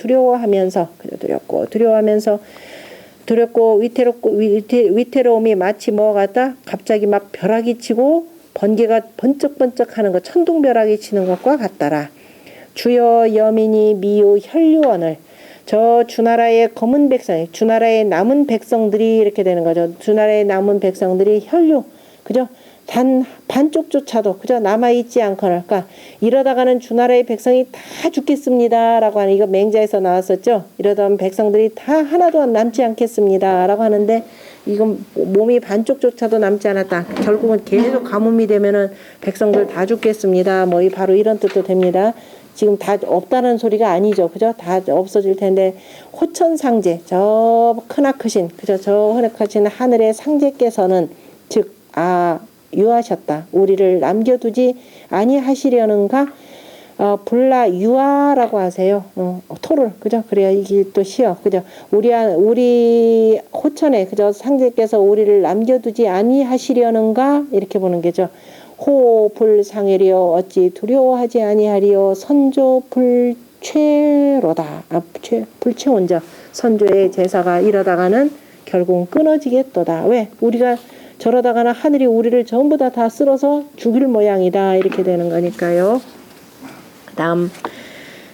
위태로움이 마치 뭐 같다? 갑자기 막 벼락이 치고 번개가 번쩍번쩍하는 것, 천둥벼락이 치는 것과 같더라. 주여 여민이 미요 혈류원을 저 주나라의 검은 백성, 주나라의 남은 백성들이 이렇게 되는 거죠. 주나라의 남은 백성들이 혈류, 그죠? 단 반쪽조차도 그저 남아있지 않거나, 그러니까 이러다가는 주나라의 백성이 다 죽겠습니다 라고 하는, 이거 맹자에서 나왔었죠. 이러다가는 백성들이 다 하나도 남지 않겠습니다 라고 하는데 이건 몸이 반쪽조차도 남지 않았다. 결국은 계속 가뭄이 되면은 백성들 다 죽겠습니다. 뭐 바로 이런 뜻도 됩니다. 지금 다 없다는 소리가 아니죠. 그죠? 다 없어질 텐데, 호천상제, 저 크나크신, 그죠? 저 크나크신 하늘의 상제께서는, 유하셨다. 우리를 남겨두지 아니하시려는가? 불라 유아라고 하세요. 토를 그죠? 그래야 이게 또 쉬어 그죠? 우리 호천에 그죠? 상제께서 우리를 남겨두지 아니하시려는가 이렇게 보는 게죠. 호 불상해리여 어찌 두려워하지 아니하리요 선조 불최로다. 불최원자 선조의 제사가 이러다가는 결국 끊어지겠도다. 왜? 우리가 저러다가는 하늘이 우리를 전부 다 쓸어서 죽일 모양이다. 이렇게 되는 거니까요. 다음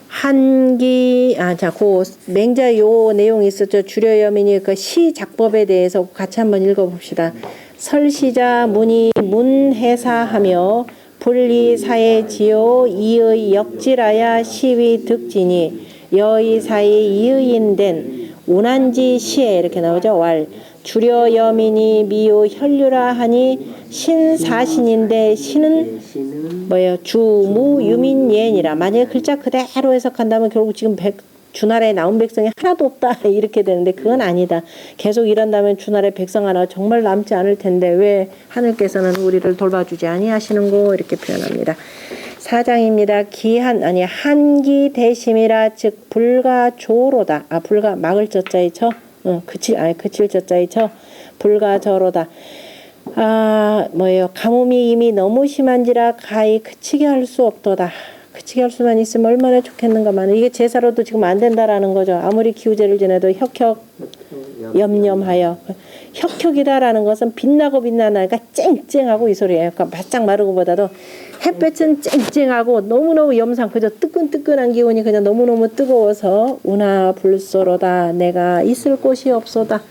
한기 그 맹자 요 내용이 있었죠. 주려여민이 그 시 작법에 대해서 같이 한번 읽어봅시다. 설시자 문이 문해사하며 분리사의 이의 역질하야 시위 득진이 여의 사이 이의인된 운한지 시에 이렇게 나오죠. 왈 주려여민이 미요 혈류라 하니 신사신인데 신은 뭐예요? 주무유민예니라. 만약에 글자 그대로 해석한다면 결국 지금 주나라에 나온 백성이 하나도 없다 이렇게 되는데 그건 아니다. 계속 이런다면 주나라에 백성 하나 정말 남지 않을 텐데 왜 하늘께서는 우리를 돌봐주지 아니하시는고 이렇게 표현합니다. 4장입니다. 한기 대심이라 즉 불가조로다. 불가 막을 저자의 저 그칠 저자의 저 불가저로다. 가뭄이 이미 너무 심한지라 가히 그치게 할 수 없도다. 그치게 할 수만 있으면 얼마나 좋겠는가만. 이게 제사로도 지금 안 된다라는 거죠. 아무리 기우제를 지내도 염염하여. 혁혁이다라는 것은 빛나고 빛나니까 쨍쨍하고 이 소리예요. 그러니까 바짝 마르고보다도 햇볕은 쨍쨍하고 너무너무 염상 그저 뜨끈뜨끈한 기운이 그냥 너무너무 뜨거워서 운하 불소로다. 내가 있을 곳이 없소다.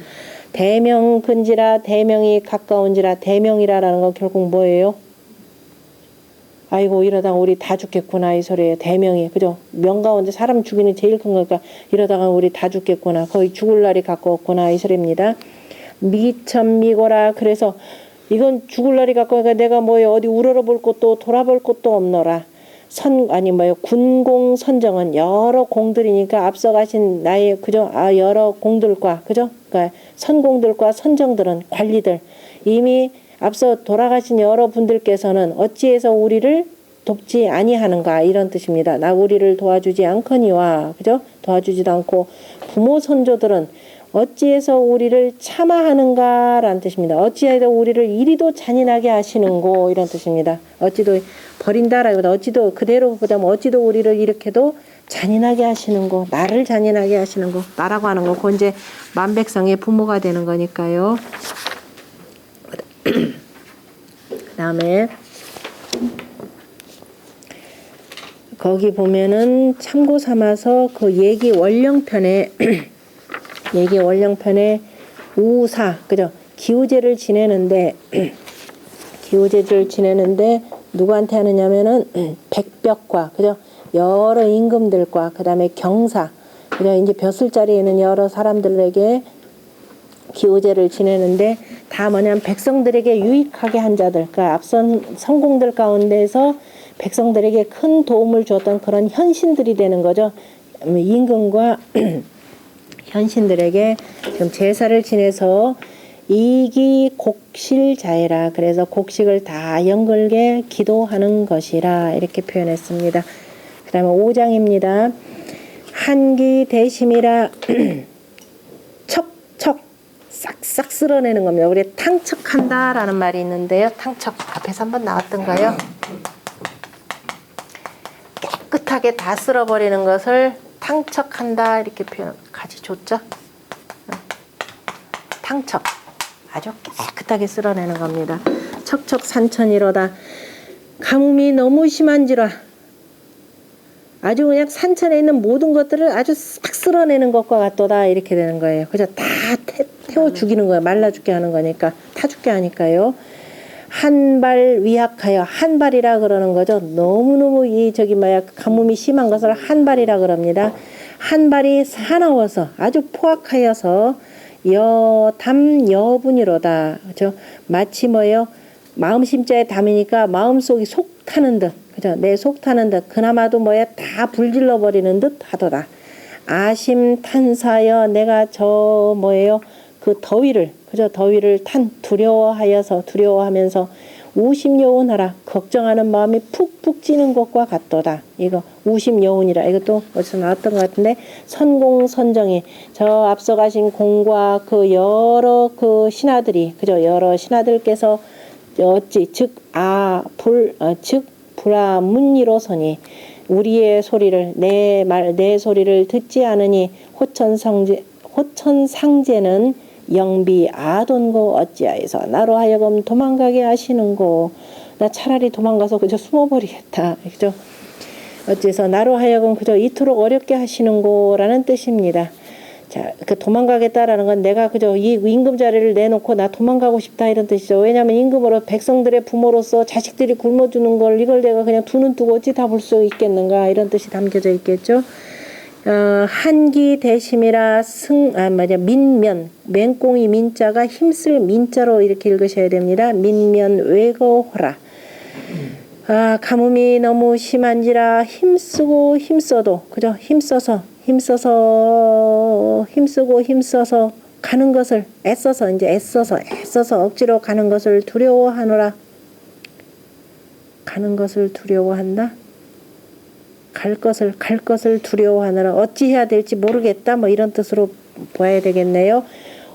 대명 근지라 대명이 가까운지라. 대명이라는 건 결국 뭐예요? 아이고 이러다가 우리 다 죽겠구나 이 소리예요. 대명이 그죠? 명 가운데 사람 죽이는 제일 큰 거니까 이러다가 우리 다 죽겠구나. 거의 죽을 날이 가까웠구나 이 소리입니다. 미천미고라. 그래서 이건 죽을 날이 가까우니까 내가 어디 우러러볼 곳도 돌아볼 곳도 없노라. 군공 선정은 여러 공들이니까 앞서가신 나의 그죠? 여러 공들과 그죠? 그러니까 선공들과 선정들은 관리들 이미 앞서 돌아가신 여러분들께서는 어찌해서 우리를 돕지 아니하는가 이런 뜻입니다. 나 우리를 도와주지 않거니와 그죠? 도와주지도 않고 부모 선조들은 어찌해서 우리를 참아하는가 라는 뜻입니다. 어찌해서 우리를 이리도 잔인하게 하시는고 이런 뜻입니다. 어찌도 버린다라기보다 어찌도 그대로 보다면 어찌도 우리를 이렇게도 잔인하게 하시는고 나를 잔인하게 하시는고 나라고 하는 거 그건 이제 만백성의 부모가 되는 거니까요. 그 다음에 거기 보면은 참고 삼아서 그 얘기 원령편에 우사 그죠? 기우제를 지내는데 누구한테 하느냐면은 백벽과 그죠? 여러 임금들과 그 다음에 경사 그죠? 이제 벼슬자리에 있는 여러 사람들에게 기우제를 지내는데 다 뭐냐면 백성들에게 유익하게 한 자들, 그러니까 앞선 성공들 가운데서 백성들에게 큰 도움을 주었던 그런 현신들이 되는 거죠. 임금과 현신들에게 지금 제사를 지내서 이기곡실자이라 그래서 곡식을 다 연글게 기도하는 것이라 이렇게 표현했습니다. 그 다음에 5장입니다. 한기 대심이라 척척 싹싹 쓸어내는 겁니다. 우리 탕척한다 라는 말이 있는데요. 탕척 앞에서 한번 나왔던가요? 깨끗하게 다 쓸어버리는 것을 탕척한다 이렇게 표현 같이 줬죠. 탕척 아주 깨끗하게 쓸어내는 겁니다. 척척산천이로다. 가뭄이 너무 심한지라 아주 그냥 산천에 있는 모든 것들을 아주 싹 쓸어내는 것과 같도다 이렇게 되는 거예요. 그죠? 다 태워 죽이는 거예요. 말라 죽게 하는 거니까 타 죽게 하니까요. 한발 위약하여 한발이라 그러는 거죠. 너무너무 가뭄이 심한 것을 한발이라 그럽니다. 한발이 사나워서 아주 포악하여서 여담 여분이로다. 그죠? 마치 마음 심자에 담이니까 마음속이 속 타는 듯. 그죠? 내 속 타는 듯. 그나마도 다 불질러 버리는 듯 하도다. 아심 탄사여 내가 그 더위를 그죠? 더위를 두려워하면서 우심여운하라. 걱정하는 마음이 푹푹 찌는 것과 같도다. 이거 우심여운이라. 이것도 어디서 나왔던 것 같은데 선공선정이 저 앞서가신 공과 그 여러 그 신하들이 그죠? 여러 신하들께서 어찌 즉 불아문이로서니 우리의 소리를 내 소리를 듣지 않으니 호천상제는 영비 아돈고 어찌하여서 나로 하여금 도망가게 하시는고. 나 차라리 도망가서 그저 숨어버리겠다. 그죠? 어째서 나로 하여금 그저 이토록 어렵게 하시는고라는 뜻입니다. 자, 그 도망가겠다라는 건 내가 그저 이 임금 자리를 내놓고 나 도망가고 싶다 이런 뜻이죠. 왜냐하면 임금으로 백성들의 부모로서 자식들이 굶어주는 걸 이걸 내가 그냥 두 눈 뜨고 어찌 다 볼 수 있겠는가 이런 뜻이 담겨져 있겠죠. 한기 대심이라 민면 맹꽁이 민자가 힘쓸 민자로 이렇게 읽으셔야 됩니다. 민면 외거호라. 가뭄이 너무 심한지라 힘쓰고 힘써도 그죠? 힘쓰고 가는 것을 애써서 억지로 가는 것을 두려워하노라. 가는 것을 두려워한다. 갈 것을 두려워하느라 어찌해야 될지 모르겠다 뭐 이런 뜻으로 봐야 되겠네요.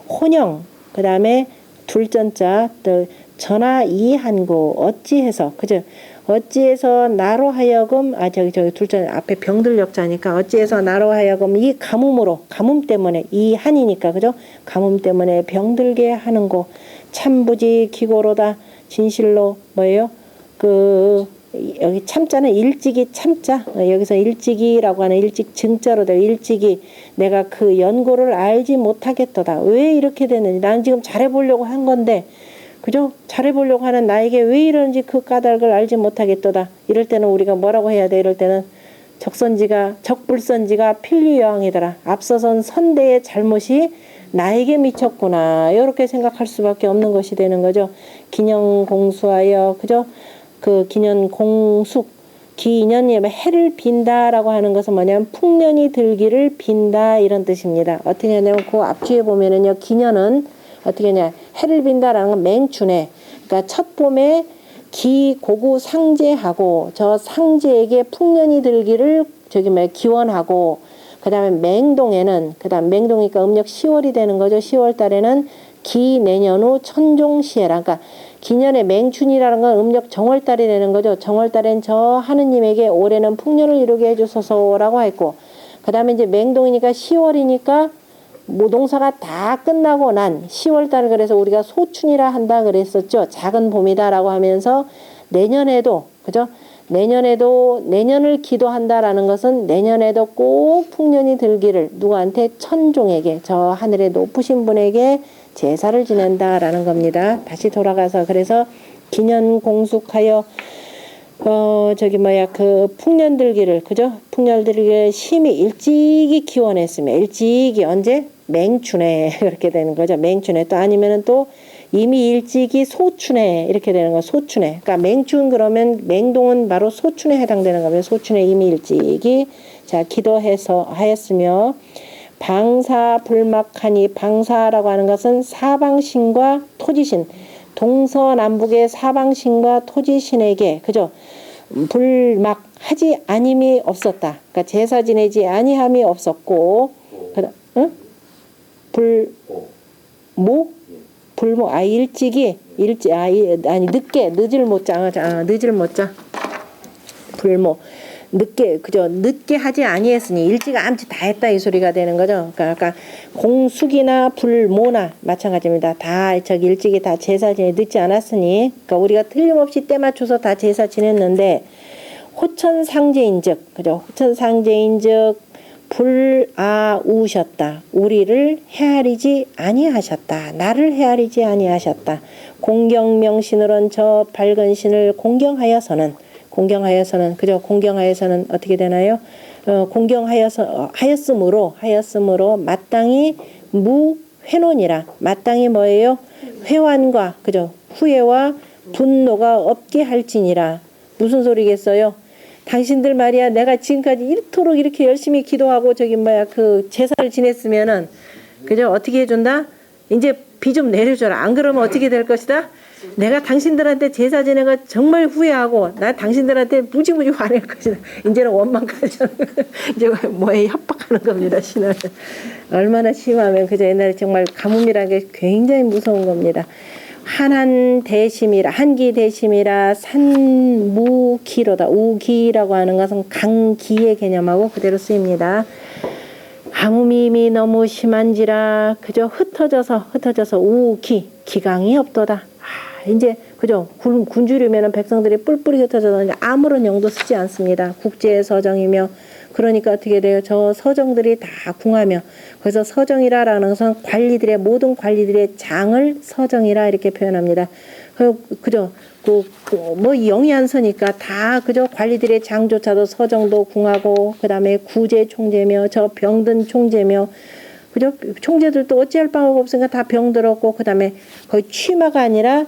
혼영 그 다음에 둘전자 또 전하 이한고 어찌해서 그죠? 어찌해서 나로 하여금 저기 둘전 앞에 병들 역자니까 어찌해서 나로 하여금 이 가뭄 때문에 이 한이니까 그죠? 가뭄 때문에 병들게 하는고 참부지 기고로다. 진실로 뭐예요? 여기 참자는 일찍이 참자. 여기서 일찍이라고 하는 일찍 증자로 돼. 일찍이 내가 그 연고를 알지 못하겠도다. 왜 이렇게 됐는지. 나는 지금 잘해보려고 한 건데 그죠? 잘해보려고 하는 나에게 왜 이러는지 그 까닭을 알지 못하겠도다. 이럴 때는 우리가 뭐라고 해야 돼? 이럴 때는 적불선지가 필류여왕이더라. 앞서선 선대의 잘못이 나에게 미쳤구나. 이렇게 생각할 수밖에 없는 것이 되는 거죠. 기년공수하여 그죠? 그 기년공숙 기년이 해를 빈다라고 하는 것은 뭐냐면 풍년이 들기를 빈다 이런 뜻입니다. 어떻게 하냐면 그 앞뒤에 보면은요 기년은 어떻게 하냐 해를 빈다라는 건 맹춘에 그러니까 첫 봄에 고구 상제하고 저 상제에게 풍년이 들기를 기원하고 그 다음에 맹동에는 맹동이니까 음력 10월이 되는 거죠. 10월 달에는 내년 후 천종시해라. 그러니까 기년의 맹춘이라는 건 음력 정월달이 되는 거죠. 정월달엔 저 하느님에게 올해는 풍년을 이루게 해주소서라고 했고 그 다음에 이제 맹동이니까 10월이니까 농사가 다 끝나고 난 10월달 그래서 우리가 소춘이라 한다 그랬었죠. 작은 봄이다라고 하면서 내년에도 그죠? 내년을 기도한다라는 것은 내년에도 꼭 풍년이 들기를 누구한테 천종에게 저 하늘의 높으신 분에게 제사를 지낸다라는 겁니다. 다시 돌아가서 그래서 기년 공숙하여 그 풍년 들기를 그죠? 풍년 들기를 심히 일찍이 기원했으며 일찍이 언제? 맹춘에 그렇게 되는 거죠. 맹춘에 또 아니면은 또 이미 일찍이 소춘에 이렇게 되는 거 소춘에 그러니까 맹춘 그러면 맹동은 바로 소춘에 해당되는 겁니다. 소춘에 이미 일찍이 기도해서 하였으며 방사불막하니 방사라고 하는 것은 사방신과 토지신 동서남북의 사방신과 토지신에게 그죠? 불막하지 아님이 없었다. 그러니까 제사 지내지 아니함이 없었고 늦을 못자 불모 늦게 하지 아니했으니 일찍 암치 다 했다 이 소리가 되는 거죠. 그러니까 공숙이나 불모나 마찬가지입니다. 다 일찍이 다 제사 지내 늦지 않았으니 그러니까 우리가 틀림없이 때 맞춰서 다 제사 지냈는데 호천상제인즉 그죠? 호천상제인즉 불아우셨다. 우리를 헤아리지 아니하셨다. 나를 헤아리지 아니하셨다. 공경명신으로는 저 밝은 신을 공경하여서는 그죠? 공경하여서는 어떻게 되나요? 하였으므로 마땅히 무회논이라. 마땅히 뭐예요? 회환과 그죠? 후회와 분노가 없게 할지니라. 무슨 소리겠어요? 당신들 말이야 내가 지금까지 이토록 이렇게 열심히 기도하고 그 제사를 지냈으면은 그죠? 어떻게 해준다? 이제 비 좀 내려줘라. 안 그러면 어떻게 될 것이다? 내가 당신들한테 제사 지내가 정말 후회하고 나 당신들한테 무지무지 화낼 것이다. 이제는 원망까지 하는 이제 뭐에 협박하는 겁니다. 신을 얼마나 심하면 그저 옛날에 정말 가뭄이라는 게 굉장히 무서운 겁니다. 한한 대심이라 한기 대심이라 산무기로다. 우기라고 하는 것은 강기의 개념하고 그대로 쓰입니다. 가뭄이 너무 심한지라 그저 흩어져서 우기 기강이 없도다. 이제 그죠 군주류면은 백성들이 뿔뿔이 흩어져서 아무런 영도 쓰지 않습니다. 국제 서정이며 그러니까 어떻게 돼요? 저 서정들이 다 궁하며 그래서 서정이라라는 것은 관리들의 모든 관리들의 장을 서정이라 이렇게 표현합니다. 그죠? 뭐 영이 안 서니까 다 그저 관리들의 장조차도 서정도 궁하고 그 다음에 구제 총재며 저 병든 총재며 그죠? 총재들도 어찌할 방법 없으니까 다 병들었고 그 다음에 거의 취마가 아니라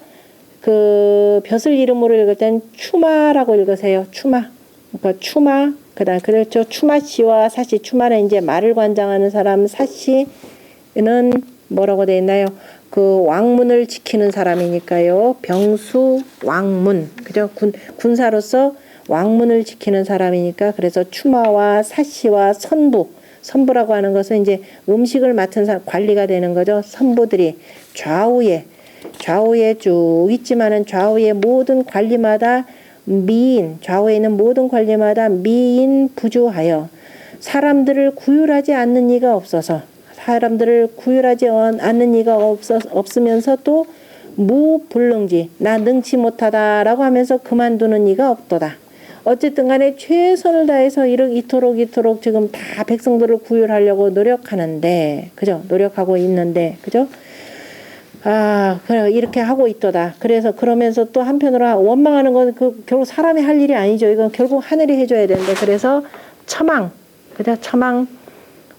그 벼슬 이름으로 읽을 땐 추마라고 읽으세요. 추마. 그러니까 추마. 그다음 그렇죠. 추마씨와 사씨. 추마는 이제 말을 관장하는 사람. 사씨는 뭐라고 돼 있나요? 그 왕문을 지키는 사람이니까요. 병수 왕문. 그죠? 군사로서 왕문을 지키는 사람이니까 그래서 추마와 사씨와 선부라고 하는 것은 이제 음식을 맡은 관리가 되는 거죠. 선부들이 좌우에 쭉 있지만은 좌우의 모든 관리마다 좌우에 있는 모든 관리마다 미인 부주하여 사람들을 구휼하지 않는 이가 없어서 사람들을 구휼하지 않는 이가 없으면서 또 무불능지 나 능치 못하다라고 하면서 그만두는 이가 없도다. 어쨌든 간에 최선을 다해서 이토록 지금 다 백성들을 구휼하려고 노력하는데 그죠? 노력하고 있는데 그죠? 그래 이렇게 하고 있도다. 그래서 그러면서 또 한편으로 원망하는 건 결국 사람이 할 일이 아니죠. 이건 결국 하늘이 해줘야 되는데 그래서 처망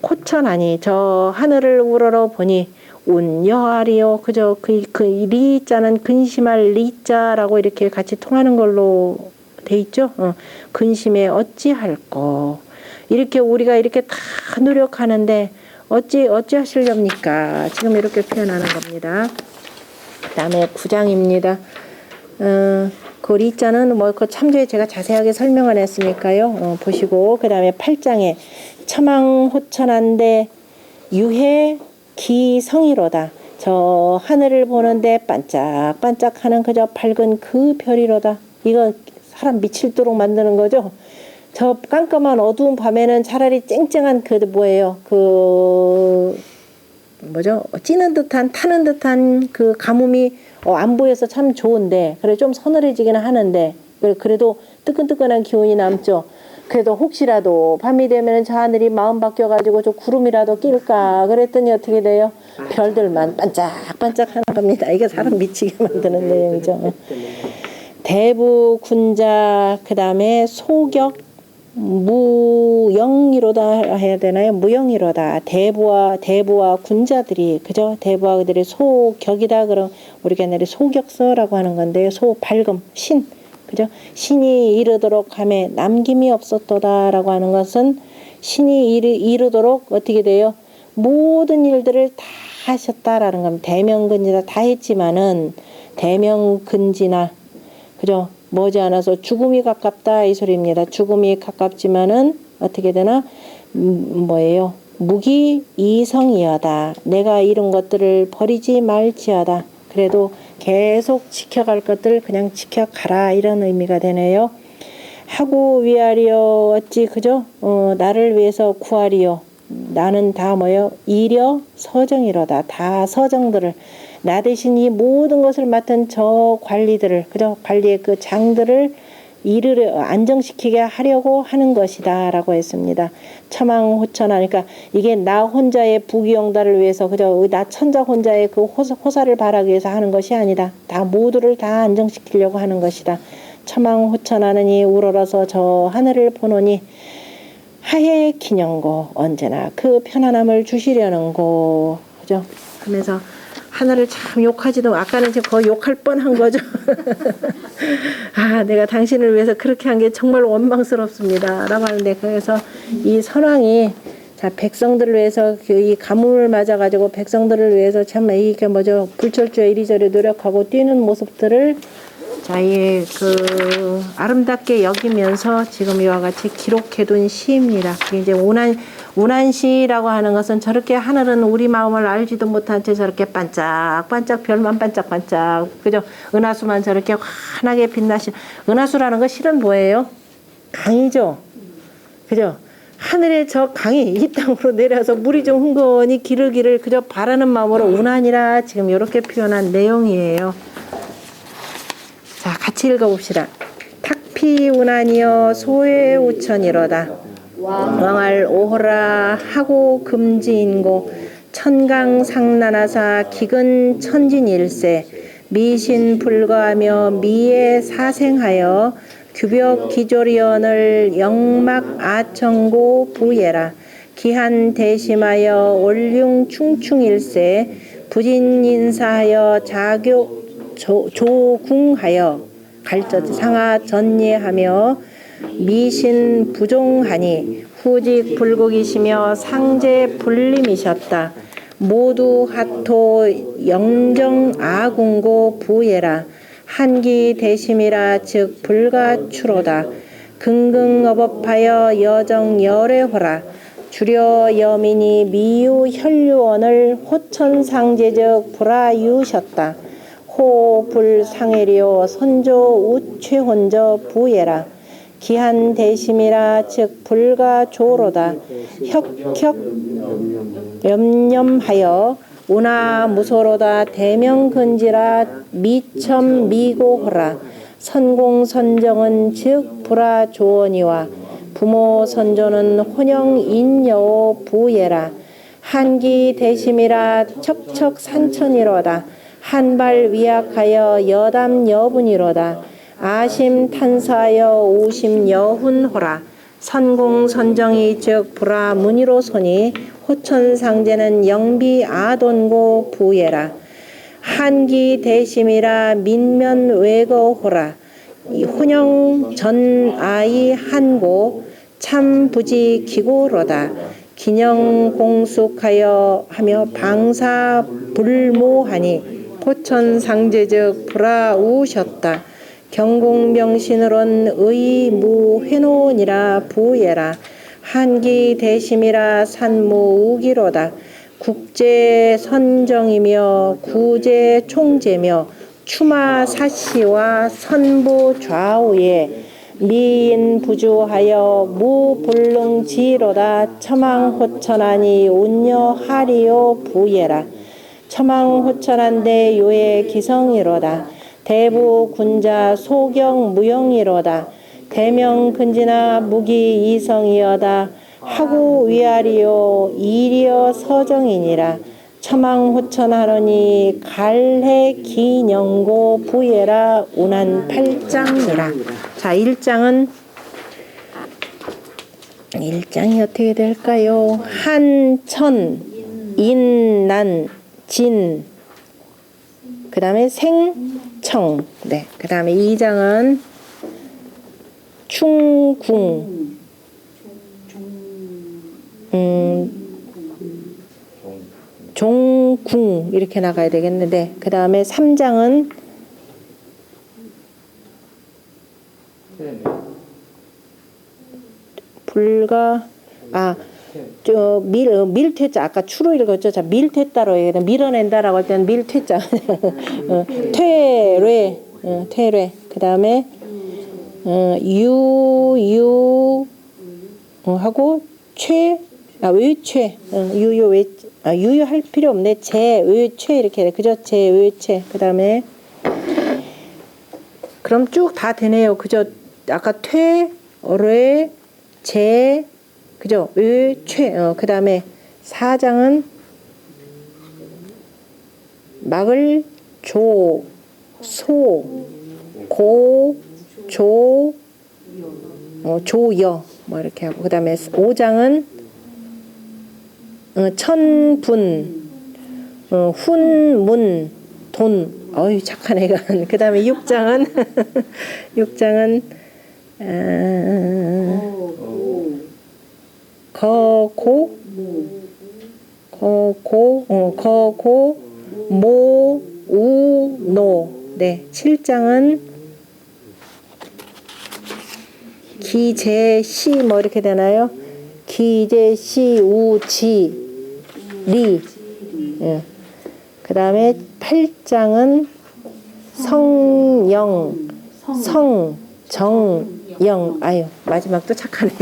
호천하니 저 하늘을 우러러 보니 운여하리요. 그죠? 그 리자는 근심할 리자라고 이렇게 같이 통하는 걸로 돼 있죠. 근심에 어찌할꼬. 이렇게 우리가 이렇게 다 노력하는데 어찌 하시렵니까? 지금 이렇게 표현하는 겁니다. 그 다음에 9장입니다. 그 리자는 그 참조에 제가 자세하게 설명을 했으니까요. 보시고 그 다음에 8장에 처망호천한데 유해 기성이로다. 저 하늘을 보는데 반짝반짝하는 그저 밝은 그 별이로다. 이거 사람 미칠도록 만드는 거죠. 저 깜깜한 어두운 밤에는 차라리 쨍쨍한 찌는 듯한 타는 듯한 그 가뭄이 안 보여서 참 좋은데 그래 좀 서늘해지기는 하는데 그래도 뜨끈뜨끈한 기운이 남죠. 그래도 혹시라도 밤이 되면 저 하늘이 마음 바뀌어가지고 저 구름이라도 낄까 그랬더니 어떻게 돼요? 별들만 반짝반짝하는 겁니다. 이게 사람 미치게 만드는 내용이죠. 대부군자 그 다음에 소격 무영이로다 해야 되나요? 무영이로다. 대부와 군자들이 그죠? 대부와 그들이 소격이다. 그럼 우리가 옛날에 소격서라고 하는 건데요. 소발금 신 그죠? 신이 이르도록 하매 남김이 없었도다라고 하는 것은 신이 이르도록 어떻게 돼요? 모든 일들을 다 하셨다라는 겁니다. 대명근지나 다 했지만은 대명근지나 그죠? 머지않아서 죽음이 가깝다 이 소리입니다. 죽음이 가깝지만은 어떻게 되나 무기 이성이여다. 내가 이룬 것들을 버리지 말지어다. 그래도 계속 지켜갈 것들 그냥 지켜가라 이런 의미가 되네요. 하고 위하리요 어찌 그죠? 나를 위해서 구하리요. 나는 다 이려 서정이로다. 다 서정들을 나 대신 이 모든 것을 맡은 저 관리들을 그죠? 관리의 그 장들을 안정시키게 하려고 하는 것이다 라고 했습니다. 처망호천하니까 이게 나 혼자의 부귀영달을 위해서 그죠? 나 천자 혼자의 그 호사를 바라기 위해서 하는 것이 아니다. 다 모두를 다 안정시키려고 하는 것이다. 처망호천하느니 우러러서 저 하늘을 보노니 하해 기념고 언제나 그 편안함을 주시려는고 그죠? 하면서 하늘을 참 욕하지도 아까는 지금 거의 욕할 뻔한 거죠. 내가 당신을 위해서 그렇게 한 게 정말 원망스럽습니다 라고 하는데 그래서 이 선왕이 자, 백성들을 위해서 이 가뭄을 맞아가지고 백성들을 위해서 참 이게 뭐죠? 불철주야 이리저리 노력하고 뛰는 모습들을 자, 이 그 아름답게 여기면서 지금 이와 같이 기록해둔 시입니다. 이제 운한시라고 하는 것은 저렇게 하늘은 우리 마음을 알지도 못한 채 저렇게 반짝반짝 별만 반짝반짝 그죠? 은하수만 저렇게 환하게 빛나시. 은하수라는 거 실은 뭐예요? 강이죠. 그죠? 하늘에 저 강이 이 땅으로 내려서 물이 좀 흥건히 기르기를 그저 바라는 마음으로 운하니라 지금 이렇게 표현한 내용이에요. 자, 같이 읽어봅시다. 탁피운하니여 소외우천이로다. 왕할 오호라 하고 금지인고 천강상난하사 기근 천진일세 미신불거하며 미에 사생하여 규벽기조리언을 영막아청고 부예라 기한 대심하여 올륭충충일세 부진인사하여 조궁하여 갈젓 상하 전예하며 미신 부종하니 후직 불국이시며 상제 불림이셨다. 모두 하토 영정 아궁고 부예라 한기 대심이라 즉 불가추로다. 긍긍어법하여 여정 열애호라 주려 여민이 미유 혈류원을 호천상제적 불아유셨다. 호 불상해리오 선조 우최혼저 부예라 기한 대심이라 즉 불가조로다. 혁혁 염염하여 운하무소로다. 대명근지라 미첨 미고호라 선공선정은 즉 불아조원이와 부모 선조는 혼영인여오 부예라 한기 대심이라 척척산천이로다. 한발 위약하여 여담 여분이로다. 아심 탄사하여 오심 여훈호라 선공선정이 즉 불아문이로소니 호천상제는 영비 아돈고 부예라 한기 대심이라 민면외거호라 혼영 전아이 한고 참부지 기고로다. 기념공숙하여 하며 방사불모하니 포천상제적 불아우셨다. 경공명신으론 의무회노니라 부예라 한기 대심이라 산무우기로다. 국제선정이며 구제총재며 추마사시와 선부좌우에 미인부주하여 무불능지로다. 처망호천하니 운여하리요 부예라 처망호천한데 요의 기성이로다. 대부군자 소경무용이로다. 대명근지나 무기이성이여다. 하고 위아리요 이리여 서정이니라. 처망호천하러니 갈해기령고 부예라 운한 8장이라. 자, 1장이 어떻게 될까요? 한천 인난 진 그 다음에 생청 네, 그 다음에 2장은 충궁 종궁 이렇게 나가야 되겠는데 그 다음에 3장은 불가 밀퇴자 아까 추로 읽었죠. 자, 밀퇴자로 해야 돼. 밀어낸다라고 할 때는 밀퇴자. 퇴례 퇴례. 그다음에 유유 하고 외최 유유할 필요 없네. 제외최 이렇게 해. 그죠? 제외최. 그다음에 그럼 쭉 다 되네요. 그죠? 아까 퇴례 제 그죠? 외최. 그다음에 4장은 막을 조 조여 뭐 이렇게 하고 그다음에 5장은 천분 훈문 돈 어이 착한 애가 그다음에 6장은 거고 거고, 모, 우, 노. 네, 7장은 기, 제, 시 뭐 이렇게 되나요? 기, 제, 시, 우, 지, 리. 예. 그 다음에 8장은 성, 영, 성, 정, 영. 아유, 마지막도 착하네.